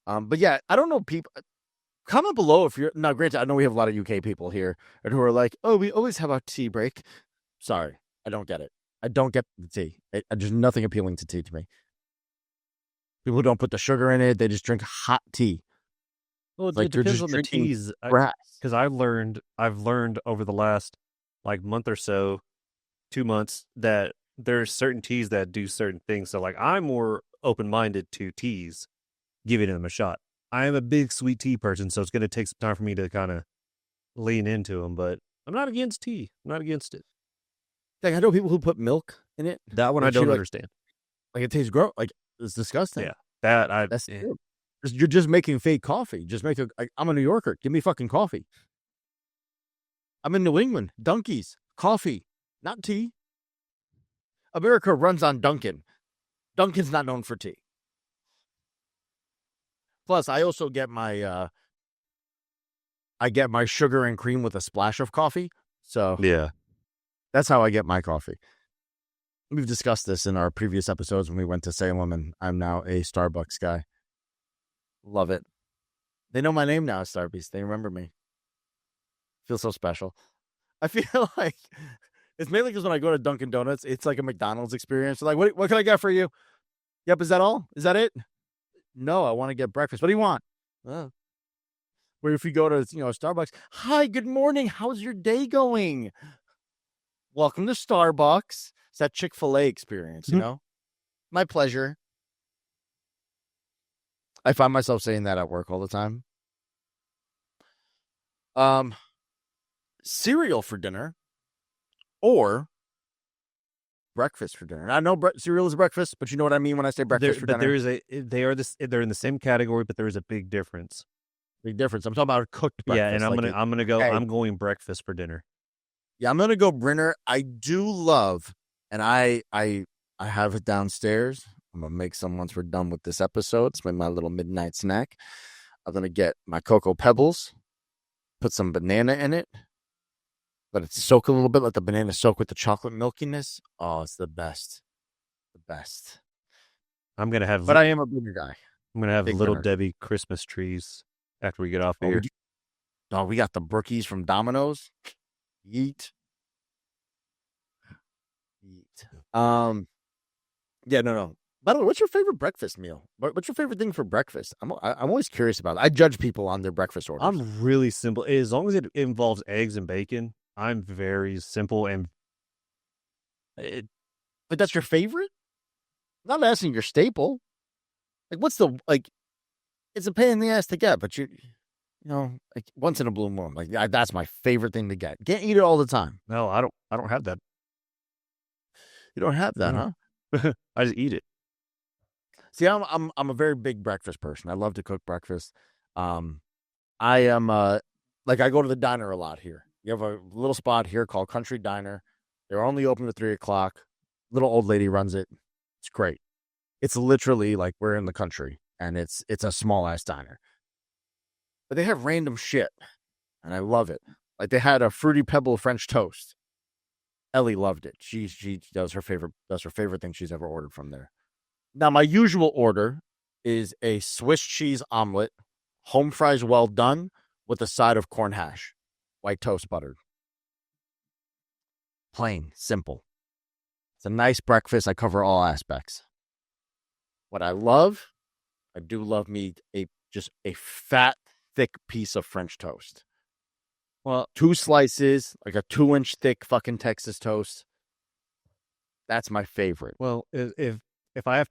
But yeah, I don't know people. Comment below if you're now. Granted, I know we have a lot of UK people here and who are like, "Oh, we always have our tea break." Sorry, I don't get it. I don't get the tea. There's nothing appealing to tea to me. People who don't put the sugar in it; they just drink hot tea. Well, It's like it they're depends just on the drinking teas, grass. because I've learned over the last like month or so, 2 months, that there's certain teas that do certain things. So like I'm more open minded to teas, giving them a shot. I am a big sweet tea person, so it's going to take some time for me to kind of lean into them. But I'm not against tea. I'm not against it. Like I know people who put milk in it. That one I Like she don't understand. like it tastes gross. Like it's disgusting. Yeah, that I. That's you're just making fake coffee. Just make a. I'm a New Yorker. Give me fucking coffee. I'm in New England. Dunkies, coffee, not tea. America runs on Dunkin'. Dunkin's not known for tea. Plus, I also get my sugar and cream with a splash of coffee. So Yeah. that's how I get my coffee. We've discussed this in our previous episodes when we went to Salem, and I'm now a Starbucks guy. Love it. They know my name now, Starbucks. They remember me. Feel so special. I feel like it's mainly because when I go to Dunkin' Donuts, it's like a McDonald's experience. Like, what can I get for you? Yep, is that all? Is that it? No, I want to get breakfast. What do you want? Oh. Where if you go to Starbucks, hi, good morning. How's your day going? Welcome to Starbucks. It's that Chick-fil-A experience, My pleasure. I find myself saying that at work all the time. Cereal for dinner or breakfast for dinner. I know cereal is breakfast, but you know what I mean when I say breakfast for dinner. They're in the same category, but there is a big difference. Big difference. I'm talking about cooked breakfast. Yeah, and I'm going breakfast for dinner. Yeah, I'm gonna go dinner. I do love, and I have it downstairs. I'm gonna make some once we're done with this episode. It's my little midnight snack. I'm gonna get my Cocoa Pebbles, put some banana in it, let it soak a little bit, let the banana soak with the chocolate milkiness. Oh, it's the best. The best. But I am a bigger guy. I'm gonna have Little Debbie Christmas trees after we get off of here. We got the brookies from Domino's. Yeet. Yeah, no. By the way, what's your favorite breakfast meal? What's your favorite thing for breakfast? I'm always curious about it. I judge people on their breakfast orders. I'm really simple. As long as it involves eggs and bacon, I'm very simple but that's your favorite? I'm not asking your staple. Like, what's it's a pain in the ass to get, but like once in a blue moon. Like that's my favorite thing to get. Can't eat it all the time. No, I don't have that. You don't have that, huh? I just eat it. See, I'm a very big breakfast person. I love to cook breakfast. I am I go to the diner a lot here. You have a little spot here called Country Diner. They're only open at 3:00. Little old lady runs it. It's great. It's literally like we're in the country, and it's a small ass diner. But they have random shit, and I love it. Like they had a Fruity Pebble French toast. Ellie loved it. She does her favorite. That's her favorite thing she's ever ordered from there. Now, my usual order is a Swiss cheese omelet, home fries well done, with a side of corn hash, white toast buttered. Plain, simple. It's a nice breakfast. I cover all aspects. What I do love me just a fat, thick piece of French toast. Well, 2 slices, like a 2-inch thick fucking Texas toast. That's my favorite. Well, if I have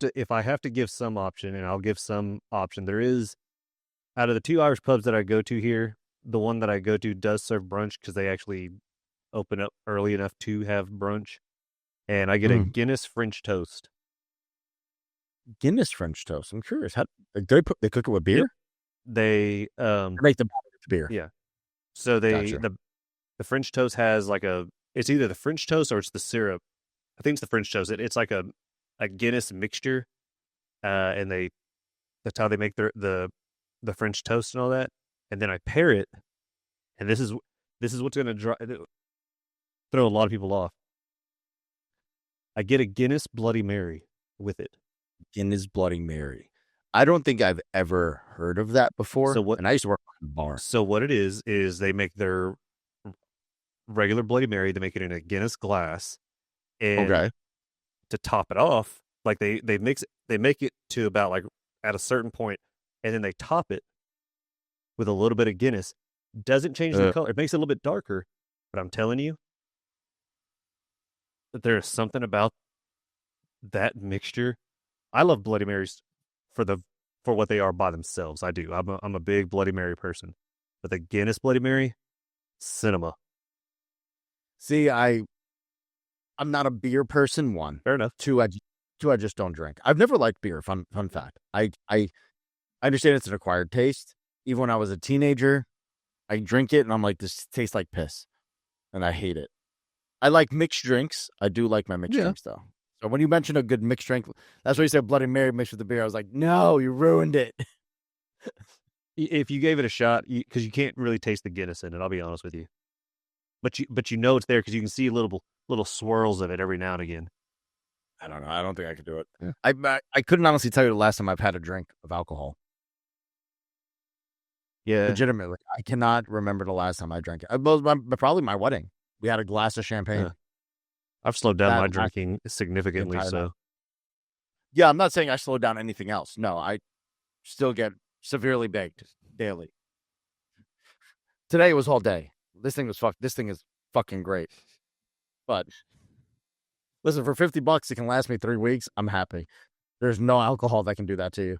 to give some option, and I'll give some option, there is, out of the 2 Irish pubs that I go to here, the one that I go to does serve brunch because they actually open up early enough to have brunch. And I get a Guinness French toast. Guinness French toast. I'm curious. How they cook it with beer? Yep. They make the beer. Yeah. So Gotcha. the French toast has like it's either the French toast or it's the syrup. I think it's the French toast. It's like a Guinness mixture. And that's how they make the French toast and all that. And then I pair it, and this is what's going to throw a lot of people off. I get a Guinness Bloody Mary with it. Guinness Bloody Mary. I don't think I've ever heard of that before. And I used to work in a bar. So what it is they make their regular Bloody Mary, they make it in a Guinness glass. And to top it off, like they make it to about like at a certain point, and then they top it with a little bit of Guinness. Doesn't change the color. It makes it a little bit darker, but I'm telling you that there is something about that mixture. I love Bloody Marys for what they are by themselves. I do. I'm a big Bloody Mary person, but the Guinness Bloody Mary, cinema. See, I'm not a beer person. One, fair enough. Two, I just don't drink. I've never liked beer. Fun fact. I understand it's an acquired taste. Even when I was a teenager, I drink it and I'm like, this tastes like piss, and I hate it. I like mixed drinks. I do like my mixed drinks though. So when you mentioned a good mixed drink, that's why you said Bloody Mary mixed with the beer. I was like, no, you ruined it. If you gave it a shot, because you can't really taste the Guinness in it, I'll be honest with you. But you know it's there because you can see little swirls of it every now and again. I don't know. I don't think I could do it. Yeah. I couldn't honestly tell you the last time I've had a drink of alcohol. Yeah. Legitimately. I cannot remember the last time I drank it. Probably my wedding. We had a glass of champagne. Yeah. I've slowed down my drinking significantly, so. Yeah, I'm not saying I slowed down anything else. No, I still get severely baked daily. Today was all day. This thing is fucking great. But listen, for $50, it can last me 3 weeks. I'm happy. There's no alcohol that can do that to you.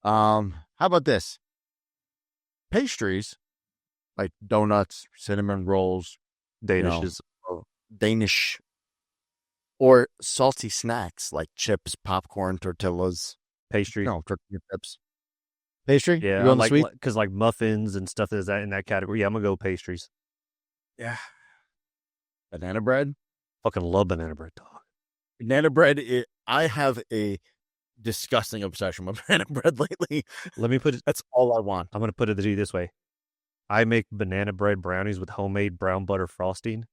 How about this? Pastries like donuts, cinnamon rolls, Danish, or salty snacks like chips, popcorn, tortillas, pastry. No, tortilla chips. Pastry? Yeah, you like sweet? Because like muffins and stuff is that in that category. Yeah, I'm gonna go pastries. Yeah. Banana bread? Fucking love banana bread, dog. Banana bread, I have a disgusting obsession with banana bread lately. Let me put it. That's all I want. I'm gonna put it to you this way. I make banana bread brownies with homemade brown butter frosting.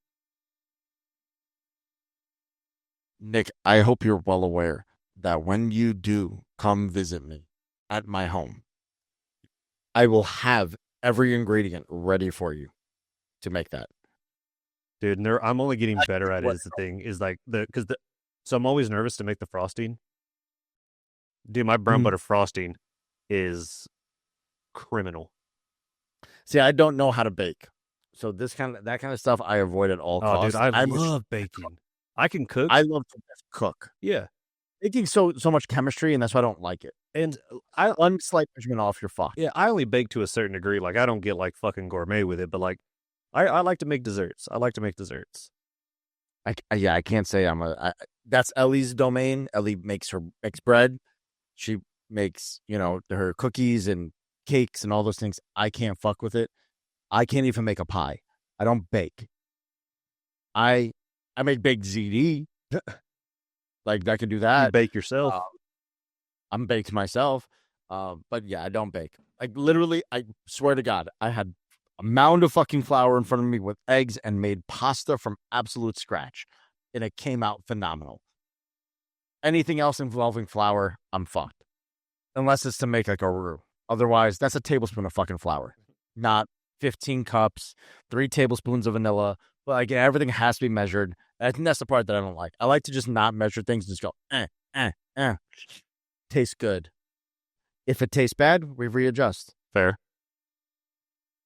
Nick, I hope you're well aware that when you do come visit me at my home, I will have every ingredient ready for you to make that. Dude, and I'm only getting better at it. Is the thing is like so I'm always nervous to make the frosting. Dude, my brown butter frosting is criminal. See, I don't know how to bake, so that kind of stuff I avoid at all costs. Dude, I love baking. I can cook. I love to cook. Yeah, baking so much chemistry, and that's why I don't like it. And one slight measurement off, you're fucked. Yeah, I only bake to a certain degree. Like I don't get like fucking gourmet with it, but like I like to make desserts. I like to make desserts. I can't say that's Ellie's domain. Ellie makes bread. She makes, her cookies and cakes and all those things. I can't fuck with it. I can't even make a pie. I don't bake. I make baked ZD. Like I can do that. You bake yourself. I'm baked myself. But yeah, I don't bake. Like literally, I swear to God, I had a mound of fucking flour in front of me with eggs and made pasta from absolute scratch. And it came out phenomenal. Anything else involving flour, I'm fucked. Unless it's to make like a roux. Otherwise, that's a tablespoon of fucking flour. Not 15 cups, 3 tablespoons of vanilla. But like everything has to be measured. I think that's the part that I don't like. I like to just not measure things and just go, Tastes good. If it tastes bad, we readjust. Fair.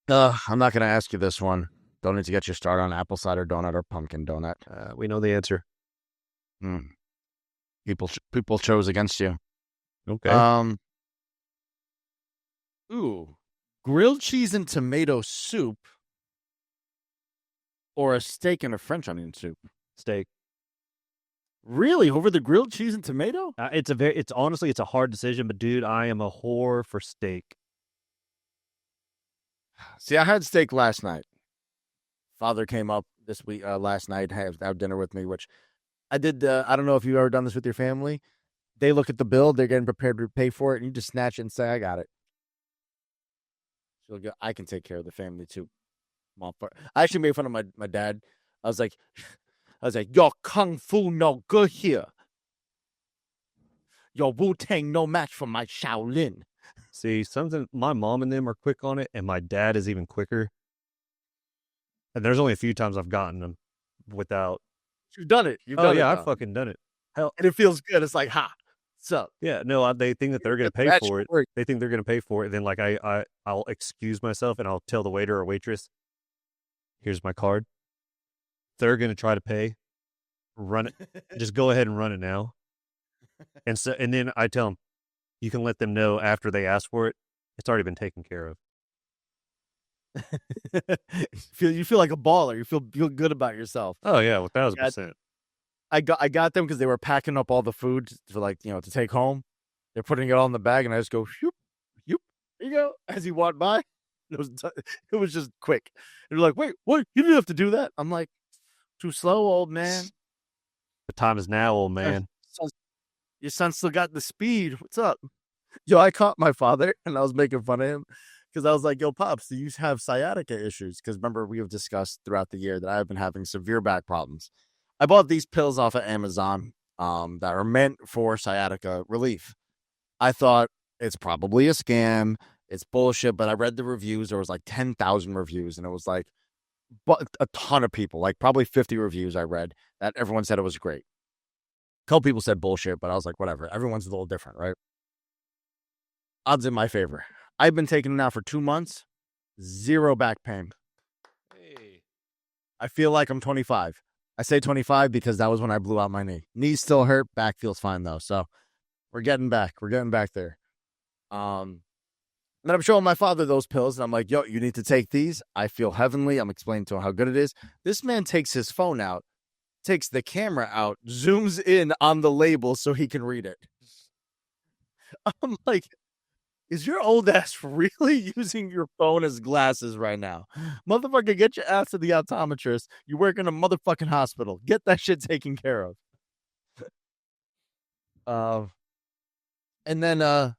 I'm not going to ask you this one. Don't need to get you started on apple cider donut or pumpkin donut. We know the answer. People chose against you. Okay. Grilled cheese and tomato soup, or a steak and a French onion soup. Steak. Really, over the grilled cheese and tomato? It's honestly a hard decision, but dude, I am a whore for steak. See, I had steak last night. Father came up this week, last night, have dinner with me, which I did. I don't know if you've ever done this with your family. They look at the bill, they're getting prepared to pay for it, and you just snatch it and say, "I got it." So I can take care of the family too. I actually made fun of my dad. I was like, your kung fu no good here. Your Wu-Tang no match for my Shaolin. See, my mom and them are quick on it, and my dad is even quicker. And there's only a few times I've gotten them without. You've done it. I've fucking done it. Hell, and it feels good. It's like, ha, what's up? Yeah, no, they think that they're going to pay for it. They think they're going to pay for it. Then, like, I'll excuse myself and I'll tell the waiter or waitress, "Here's my card." They're going to try to pay. Run it. Just go ahead and run it now. And then I tell them, you can let them know after they ask for it. It's already been taken care of. You feel like a baller. You feel good about yourself. Oh yeah, 1,000%. I got them because they were packing up all the food for, like, to take home. They're putting it all in the bag, and I just go, "Shoop, yoop, there you go." As he walked by, it was just quick. And they're like, "Wait, what? You didn't have to do that." I'm like, "Too slow, old man. The time is now, old man." Your son still got the speed. What's up?" Yo, I caught my father, and I was making fun of him because I was like, "Yo, Pops, do you have sciatica issues?" Because remember, we have discussed throughout the year that I've been having severe back problems. I bought these pills off of Amazon that are meant for sciatica relief. I thought it's probably a scam. It's bullshit, but I read the reviews. There was like 10,000 reviews, and it was like a ton of people, like probably 50 reviews I read, that everyone said it was great. A couple people said bullshit, but I was like, whatever. Everyone's a little different, right? Odds in my favor. I've been taking it now for 2 months. 0 back pain. Hey. I feel like I'm 25. I say 25 because that was when I blew out my knee. Knees still hurt. Back feels fine, though. So we're getting back. We're getting back there. And then I'm showing my father those pills, and I'm like, "Yo, you need to take these. I feel heavenly." I'm explaining to him how good it is. This man takes his phone out, takes the camera out, zooms in on the label so he can read it. I'm like, is your old ass really using your phone as glasses right now? Motherfucker, get your ass to the optometrist. You work in a motherfucking hospital. Get that shit taken care of. And then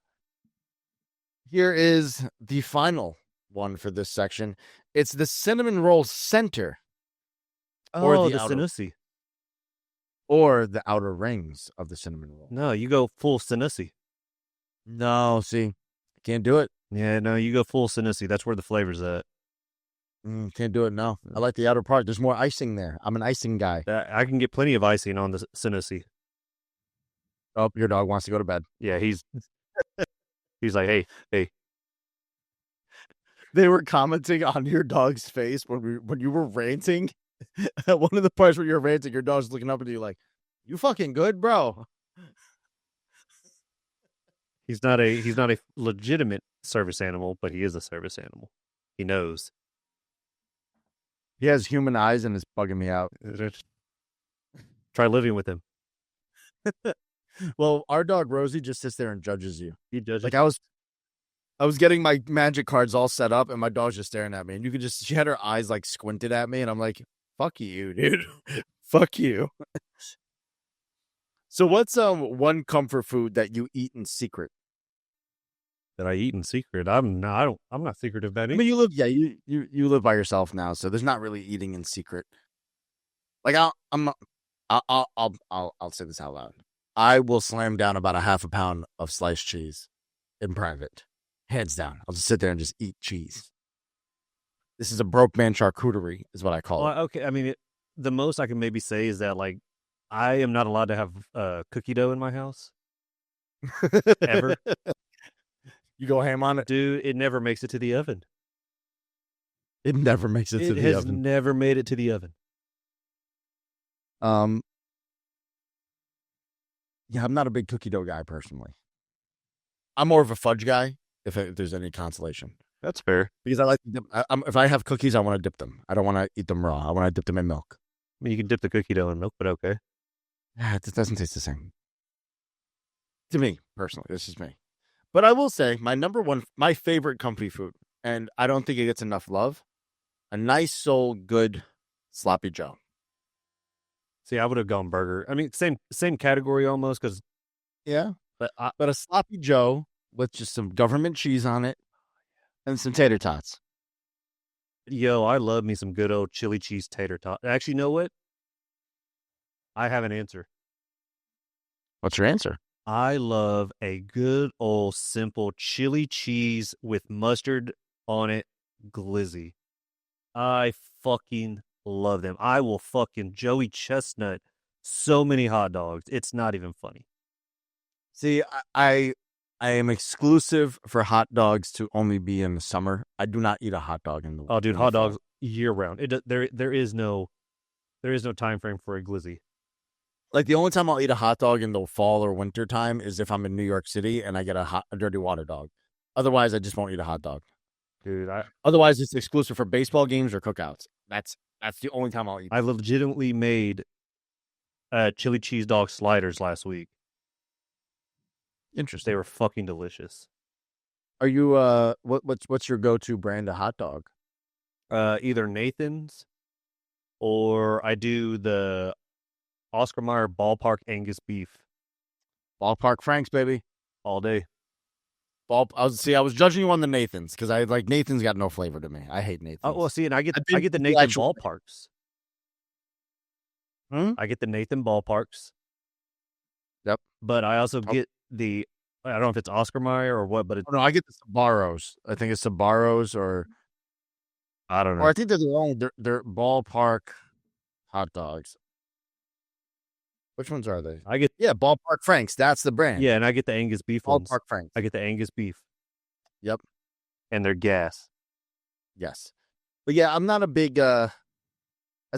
here is the final one for this section. It's the cinnamon roll center. Or the Sinussi. Or the outer rings of the cinnamon roll. No, you go full Sinussi. No, see, can't do it. Yeah, no, you go full Sinussi. That's where the flavor's at. Can't do it, no. I like the outer part. There's more icing there. I'm an icing guy. I can get plenty of icing on the Sinussi. Oh, your dog wants to go to bed. Yeah, he's like, hey. They were commenting on your dog's face when you were ranting. One of the parts where you're ranting, your dog's looking up at you like, "You fucking good, bro?" He's not a legitimate service animal, but he is a service animal. He knows. He has human eyes and is bugging me out. Try living with him. Well, our dog Rosie just sits there and judges you. He judges. Like I was getting my magic cards all set up, and my dog's just staring at me. And she had her eyes like squinted at me, and I'm like, "Fuck you, dude. Fuck you." So, what's one comfort food that you eat in secret? That I eat in secret? I'm not secretive, Benny. I mean, you live by yourself now, so there's not really eating in secret. Like I'll say this out loud. I will slam down about a half a pound of sliced cheese in private. Hands down. I'll just sit there and just eat cheese. This is a broke man charcuterie, is what I call it. Okay, I mean, the most I can maybe say is that, like, I am not allowed to have cookie dough in my house. Ever. You go ham on it? Dude, it never makes it to the oven. It never makes it to It the has oven. never made it to the oven. Yeah, I'm not a big cookie dough guy personally. I'm more of a fudge guy, if there's any consolation. That's fair. Because I like to dip, if I have cookies, I want to dip them. I don't want to eat them raw. I want to dip them in milk. I mean, you can dip the cookie dough in milk, but okay. It doesn't taste the same. To me, personally, this is me. But I will say, my favorite comfy food, and I don't think it gets enough love, a nice, soul, good sloppy Joe. See, I would have gone burger. I mean, same category almost, because Yeah. but But a sloppy Joe with just some government cheese on it and some tater tots. yo, I love me some good old chili cheese tater tot. Actually, you know what? I have an answer. What's your answer? I love a good old simple chili cheese with mustard on it glizzy. I fucking love them. I will fucking Joey Chestnut so many hot dogs. It's not even funny. See, I am exclusive for hot dogs to only be in the summer. I do not eat a hot dog in the Oh, dude, in hot the fall. dogs year round. There is no time frame for a glizzy. Like the only time I'll eat a hot dog in the fall or winter time is if I'm in New York City and I get a dirty water dog. Otherwise, I just won't eat a hot dog. Dude, Otherwise, it's exclusive for baseball games or cookouts. That's the only time I'll eat. I legitimately made chili cheese dog sliders last week. Interesting. They were fucking delicious. Are you what's your go-to brand of hot dog? Either Nathan's or I do the Oscar Mayer Ballpark Angus beef Ballpark Franks, baby. all day. I was judging you on the Nathans because I like Nathan's got no flavor to me. I hate Nathan's. Oh, well, see, and I get I've the been to Nathan actual- Ballparks. Hmm? I get the Nathan Ballparks. Yep. But I also get the, I don't know if it's Oscar Mayer or what, but it's, Oh, no, I get the Sabaros. I think it's Sabaros or I don't know. I think they're their own. They're Ballpark hot dogs. Which ones are they? Ballpark Franks. That's the brand. Yeah, and I get the Angus beef ones. Ballpark Franks. I get the Angus beef. Yep. And they're gas. Yes. But yeah, I'm not a big as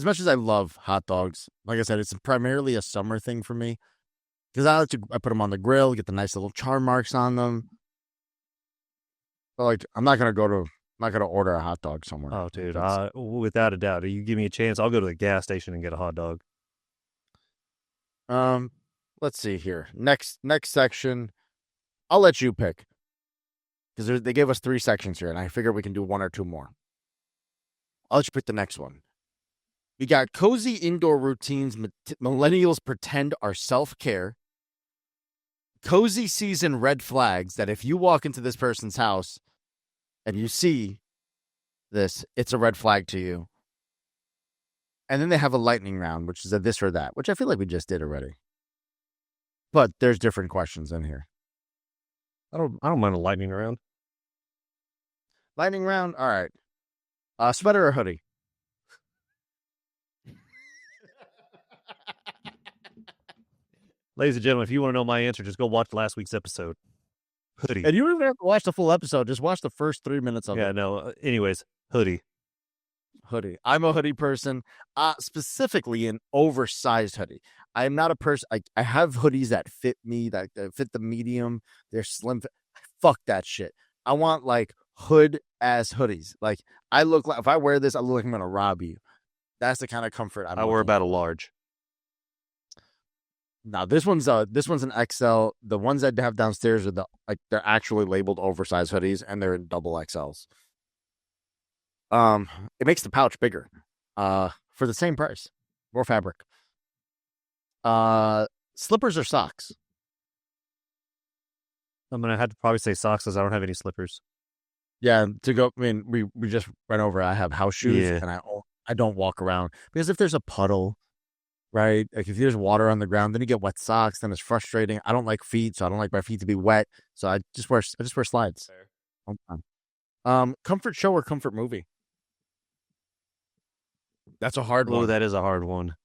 much as I love hot dogs. Like I said, it's primarily a summer thing for me because I put them on the grill, get the nice little char marks on them. But like, I'm not gonna order a hot dog somewhere. Oh, dude, without a doubt, if you give me a chance, I'll go to the gas station and get a hot dog. Let's see here. Next section, I'll let you pick because they gave us 3 sections here, and I figure we can do 1 or 2 more. I'll let you pick the next one. We got cozy indoor routines millennials pretend are self-care. Cozy season red flags that if you walk into this person's house and you see this, it's a red flag to you. And then they have a lightning round, which is a this or that, which I feel like we just did already. But there's different questions in here. I don't mind a lightning round. Lightning round? All right. Sweater or hoodie? Ladies and gentlemen, if you want to know my answer, just go watch last week's episode. Hoodie. And you don't even have to watch the full episode. Just watch the first 3 minutes of it. Yeah, no. Anyways, hoodie. Hoodie. I'm a hoodie person, specifically an oversized hoodie. I'm not a person. I have hoodies that fit me, that fit the medium. They're slim. Fuck that shit. I want like hood ass hoodies. Like I look like if I wear this, I look like I'm gonna rob you. That's the kind of comfort I wear about a large. Now this one's an XL. The ones I have downstairs are they're actually labeled oversized hoodies and they're in double XLs. It makes the pouch bigger, for the same price, more fabric. Slippers or socks? I'm gonna have to probably say socks because I don't have any slippers. Yeah, to go. I mean, we just went over. I have house shoes, Yeah. and I don't walk around because if there's a puddle, right? Like if there's water on the ground, then you get wet socks. Then it's frustrating. I don't like feet, so I don't like my feet to be wet. So I just wear slides. All the time. Comfort show or comfort movie? That's a hard one. Oh, that is a hard one.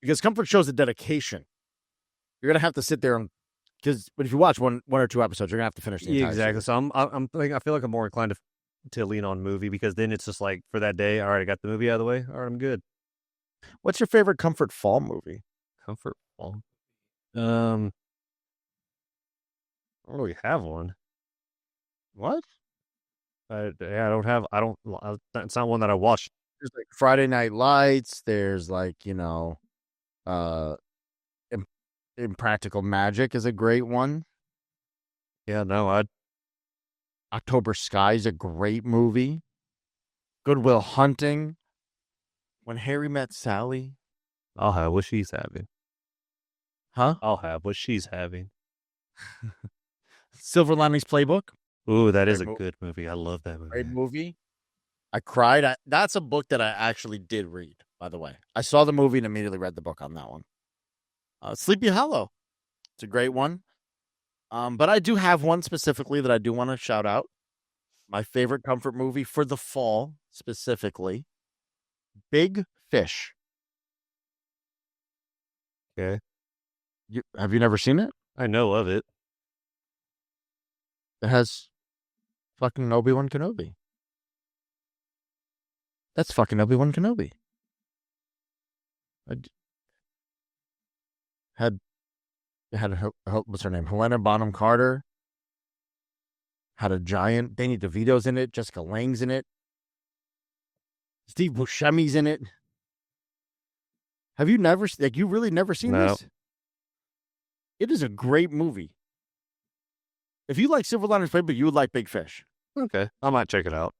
Because comfort shows a dedication. You're gonna have to sit there and but if you watch one or two episodes, you're gonna have to finish the entire Exactly. series. So I feel like I'm more inclined to to lean on movie because then it's just like for that day. All right, I got the movie out of the way. All right, I'm good. What's your favorite comfort fall movie? Comfort fall. I don't really have one. What? I don't have. I don't. It's not one that I watch. There's like Friday Night Lights. There's like, uh, Impractical Magic is a great one. Yeah, no, I. October Sky is a great movie. Good Will Hunting. When Harry Met Sally. I'll have what she's having. Huh? I'll have what she's having. Silver Linings Playbook. Ooh, that is a good movie. I love that movie. Great movie. I cried. That's a book that I actually did read, by the way. I saw the movie and immediately read the book on that one. Sleepy Hollow. It's a great one. But I do have one specifically that I do want to shout out. My favorite comfort movie for the fall, specifically. Big Fish. Okay. Have you never seen it? I know of it. It has fucking Obi-Wan Kenobi. That's fucking Obi-Wan Kenobi. Had what's her name? Helena Bonham Carter. Had a giant. Danny DeVito's in it. Jessica Lange's in it. Steve Buscemi's in it. Have you really never seen this? It is a great movie. If you like Silver Linings Playbook, you would like Big Fish. Okay, I might check it out.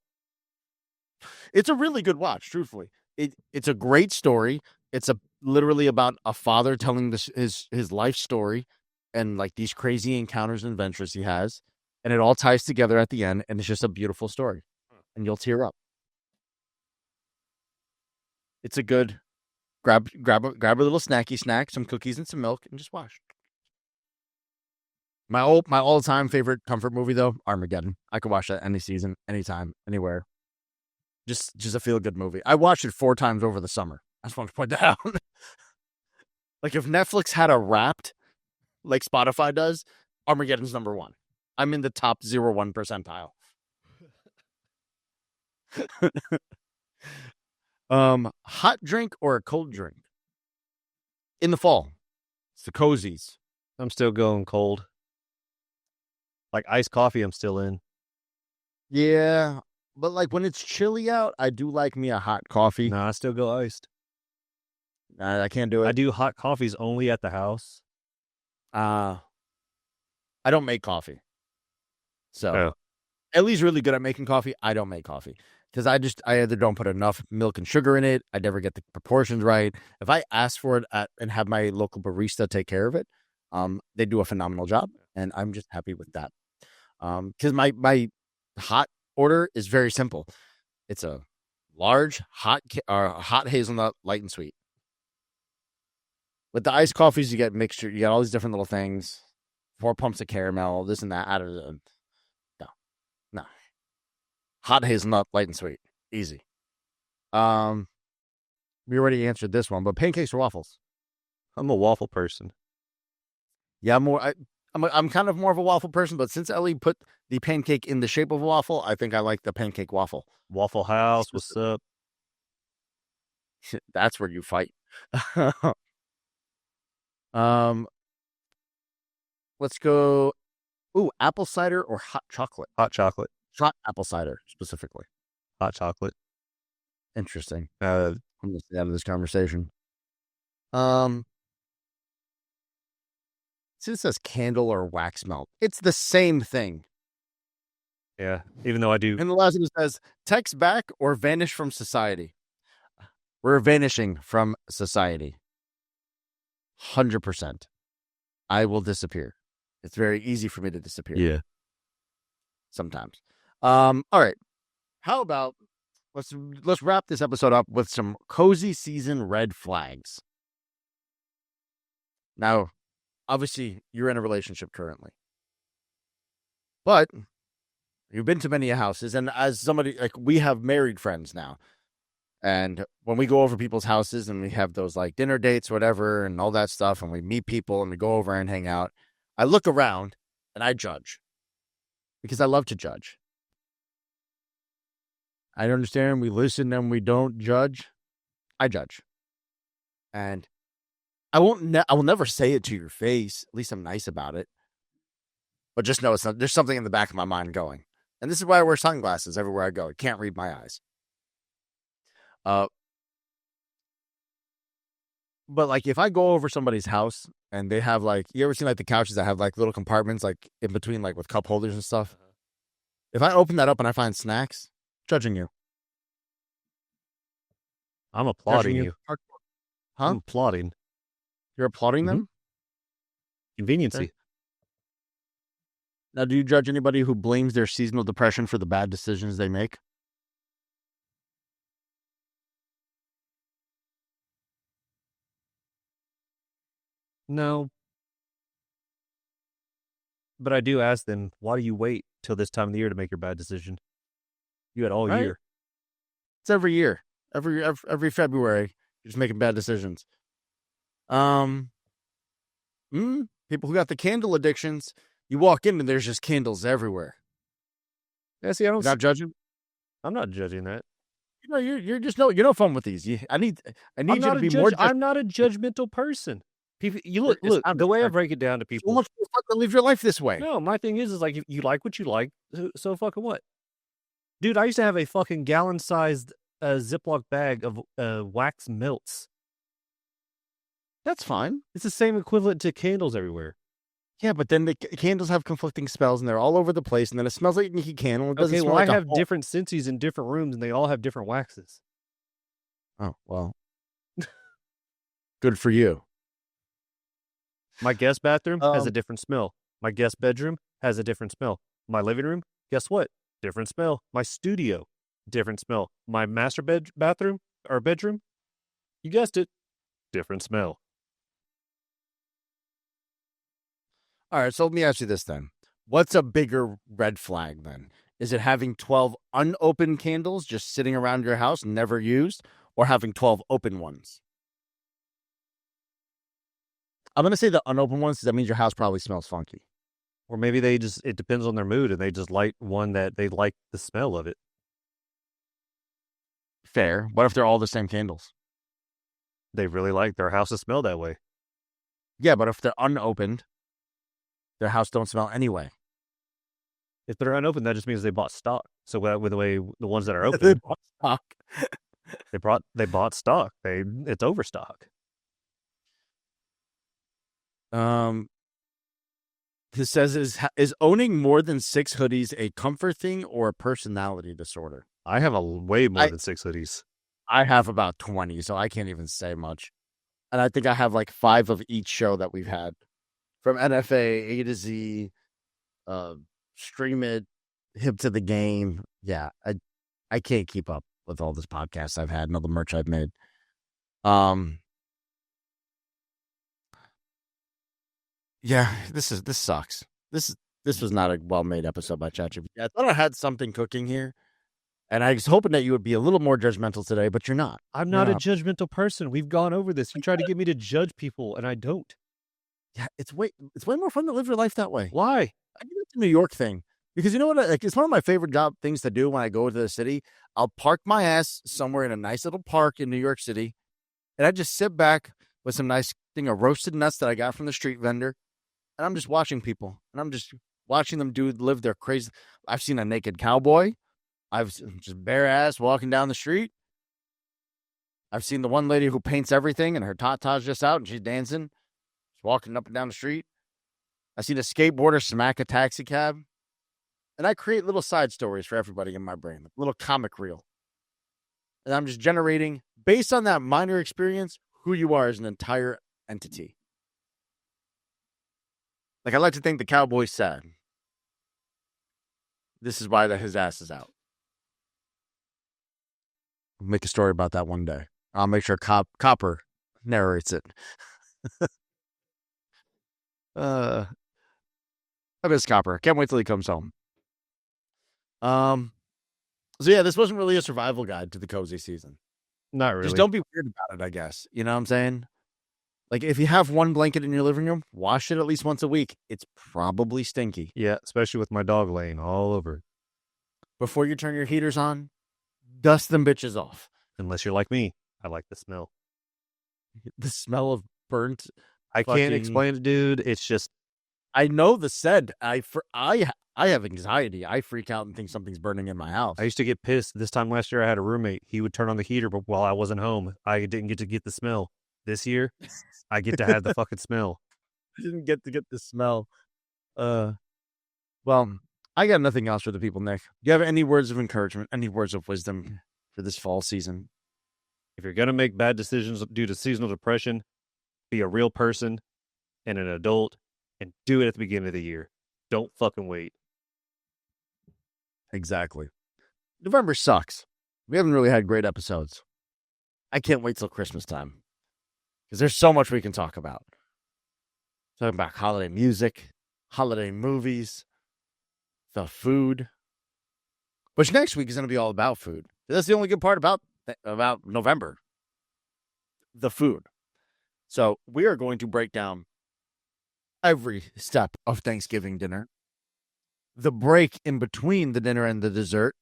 It's a really good watch, truthfully. It's a great story. It's literally about a father telling his life story and like these crazy encounters and adventures he has, and it all ties together at the end, and it's just a beautiful story, and you'll tear up. It's a good grab a little snacky snack, some cookies and some milk, and just watch. My all-time favorite comfort movie though, Armageddon. I could watch that any season, anytime, anywhere. Just a feel-good movie. I watched it 4 times over the summer. I just want to point that out. Like if Netflix had a Wrapped, like Spotify does, Armageddon's number 1. I'm in the top 0.1 percentile. Hot drink or a cold drink? In the fall. It's the cozies. I'm still going cold. Like iced coffee, I'm still in. Yeah, but like when it's chilly out, I do like me a hot coffee. No, I still go iced. I can't do it. I do hot coffees only at the house. I don't make coffee. So Ellie's really good at making coffee. I don't make coffee because I either don't put enough milk and sugar in it. I never get the proportions right. If I ask for it and have my local barista take care of it, they do a phenomenal job, and I'm just happy with that. Because my hot order is very simple. It's a large hot hazelnut, light and sweet. With the iced coffees, you get mixture. You get all these different little things. 4 pumps of caramel, this and that. No. Hot hazelnut, light and sweet, easy. We already answered this one, but pancakes or waffles? I'm a waffle person. Yeah, I'm kind of more of a waffle person, but since Ellie put the pancake in the shape of a waffle, I think I like the pancake waffle. Waffle House, what's up? That's where you fight. Let's go. Ooh, apple cider or hot chocolate? Hot chocolate. Hot apple cider, specifically. Hot chocolate. Interesting. I'm going to stay out of this conversation. See, it says candle or wax melt. It's the same thing. Yeah, even though I do. And the last one says, text back or vanish from society. We're vanishing from society. 100%. I will disappear. It's very easy for me to disappear. Yeah. Sometimes. All right. How about let's wrap this episode up with some cozy season red flags. Now, obviously, you're in a relationship currently. But you've been to many houses, and as somebody, like, we have married friends now. And when we go over people's houses and we have those like dinner dates or whatever and all that stuff, and we meet people and we go over and hang out, I look around and I judge because I love to judge. I understand we listen and we don't judge. I judge. And I will never say it to your face. At least I'm nice about it. But just know there's something in the back of my mind going. And this is why I wear sunglasses everywhere I go. I can't read my eyes. But like if I go over somebody's house and they have like, you ever seen like the couches that have like little compartments like in between, like with cup holders and stuff? If I open that up and I find snacks, judging you. I'm applauding you. Huh? I'm applauding. You're applauding them? Conveniency. Okay. Now, do you judge anybody who blames their seasonal depression for the bad decisions they make? No. But I do ask them, why do you wait till this time of the year to make your bad decision? You had all year. It's every year. Every February, you're just making bad decisions. People who got the candle addictions, you walk in and there's just candles everywhere. Yeah, see, Not judging. I'm not judging that. You know, you're just you're no fun with these. I need you to be more. I'm not a judgmental person. People, look. The way I break it down to people. So much more fun to live your life this way. No, my thing is like if you like what you like, so fucking what, dude? I used to have a fucking gallon-sized Ziploc bag of wax melts. That's fine. It's the same equivalent to candles everywhere. Yeah, but then the candles have conflicting smells, and they're all over the place, and then it smells like a Yankee candle. It doesn't smell like I have different scentsies in different rooms, and they all have different waxes. Oh, well. Good for you. My guest bathroom has a different smell. My guest bedroom has a different smell. My living room, guess what? Different smell. My studio, different smell. My master bedroom, you guessed it, different smell. All right, so let me ask you this then. What's a bigger red flag then? Is it having 12 unopened candles just sitting around your house, never used, or having 12 open ones? I'm going to say the unopened ones because that means your house probably smells funky. Or maybe it depends on their mood and they just light one that they like the smell of it. Fair. What if they're all the same candles? They really like their house to smell that way. Yeah, but if they're unopened, their house don't smell anyway. If they're unopened, that just means they bought stock. So with the way the ones that are open, they bought stock. they bought stock. It's overstock. This says is owning more than 6 hoodies a comfort thing or a personality disorder? I have way more than 6 hoodies. I have about 20, so I can't even say much. And I think I have like 5 of each show that we've had. From NFA, A to Z, Stream It, Hip to the Game. Yeah, I can't keep up with all this podcasts I've had and all the merch I've made. Yeah, this sucks. This was not a well-made episode by ChatGPT. I thought I had something cooking here, and I was hoping that you would be a little more judgmental today, but you're not. I'm not a judgmental person. We've gone over this. You try to get me to judge people, and I don't. Yeah, it's way more fun to live your life that way. Why? I do the New York thing because you know what? Like, it's one of my favorite things to do when I go to the city. I'll park my ass somewhere in a nice little park in New York City, and I just sit back with some nice thing of roasted nuts that I got from the street vendor, and I'm just watching people, and I'm just watching them live their crazy. I've seen a naked cowboy. I've just bare ass walking down the street. I've seen the one lady who paints everything, and her tata's just out, and she's dancing. Walking up and down the street. I seen a skateboarder smack a taxi cab. And I create little side stories for everybody in my brain, like a little comic reel. And I'm just generating, based on that minor experience, who you are as an entire entity. Like, I like to think the cowboy's sad. This is why his ass is out. I'll make a story about that one day. I'll make sure Copper narrates it. I miss Copper. Can't wait till he comes home. So yeah, this wasn't really a survival guide to the cozy season. Not really. Just don't be weird about it, I guess. You know what I'm saying? Like, if you have one blanket in your living room, wash it at least once a week. It's probably stinky. Yeah, especially with my dog laying all over. Before you turn your heaters on, Dust them bitches off. Unless you're like me. I like the smell. The smell of burnt. I can't explain it, dude. It's just. I know the scent. I have anxiety. I freak out and think something's burning in my house. I used to get pissed. This time last year, I had a roommate. He would turn on the heater, but while I wasn't home, I didn't get to get the smell. This year, I get to have the fucking smell. I didn't get to get the smell. Well, I got nothing else for the people, Nick. Do you have any words of encouragement, any words of wisdom for this fall season? If you're going to make bad decisions due to seasonal depression, be a real person and an adult and do it at the beginning of the year. Don't fucking wait. Exactly. November sucks. We haven't really had great episodes. I can't wait till Christmas time because there's so much we can talk about. Talking about holiday music, holiday movies, the food. Which next week is going to be all about food. That's the only good part about November. The food. So we are going to break down every step of Thanksgiving dinner. The break in between the dinner and the dessert.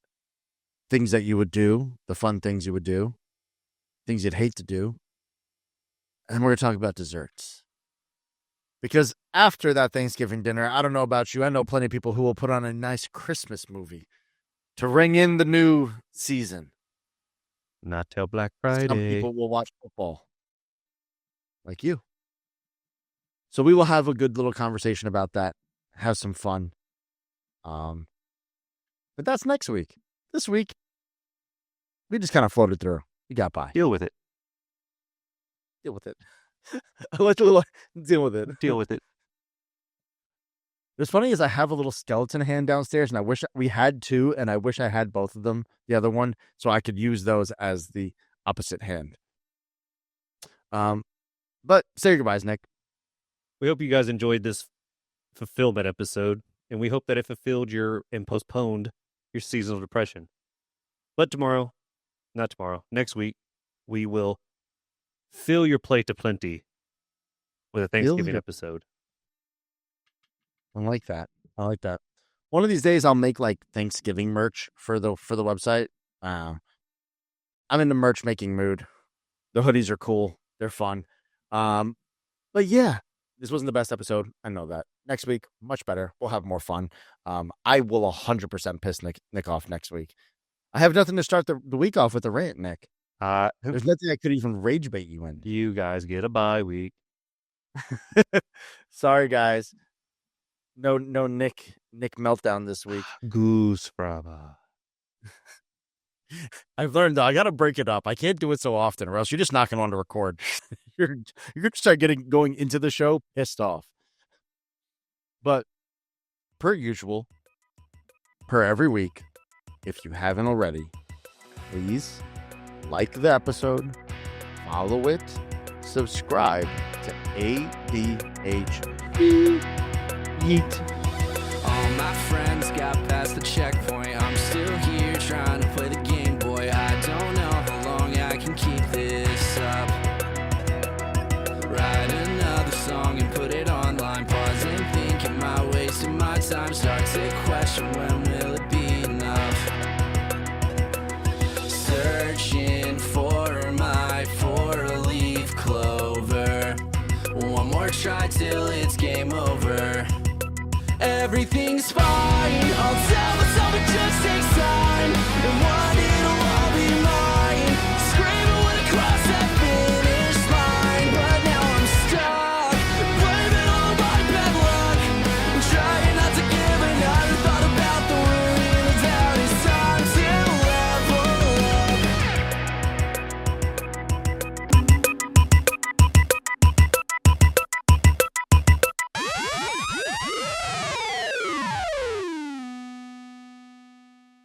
Things that you would do. The fun things you would do. Things you'd hate to do. And we're going to talk about desserts. Because after that Thanksgiving dinner, I don't know about you, I know plenty of people who will put on a nice Christmas movie to ring in the new season. Not till Black Friday. Some people will watch football. Like you. So we will have a good little conversation about that. Have some fun. But that's next week. This week, we just kind of floated through. We got by. Deal with it. Deal with it. I like the little deal with it. Deal with it. What's funny is I have a little skeleton hand downstairs, and I wish we had two, and I wish I had both of them, the other one, so I could use those as the opposite hand. But say your goodbyes, Nick. We hope you guys enjoyed this fulfillment episode, and we hope that it fulfilled your and postponed your seasonal depression. But next week, we will fill your plate to plenty with a Thanksgiving episode. I like that. One of these days, I'll make like Thanksgiving merch for the website. I'm in the merch making mood. The hoodies are cool. They're fun. But yeah, this wasn't the best episode. I know that. Next week, much better. We'll have more fun. I will 100% piss Nick off next week. I have nothing to start the week off with a rant, Nick. There's nothing I could even rage bait you in. You guys get a bye week. Sorry, guys. No Nick Meltdown this week. Goose brava. I've learned, though, I got to break it up. I can't do it so often, or else you're just not going to want to record. You're going to start going into the show pissed off. But per usual, per every week, if you haven't already, please like the episode, follow it, subscribe to ADHP. Yeet. All my friends got past the checkpoint. I'm still here trying to play the game, boy. I don't know how long I can keep this up. Write another song and put it online. Pause and think, am I wasting my time? Start to question, when will it be enough? Searching for my four-leaf clover. One more try till it's game over. Everything's fine. I'll tell myself it just takes time. And what if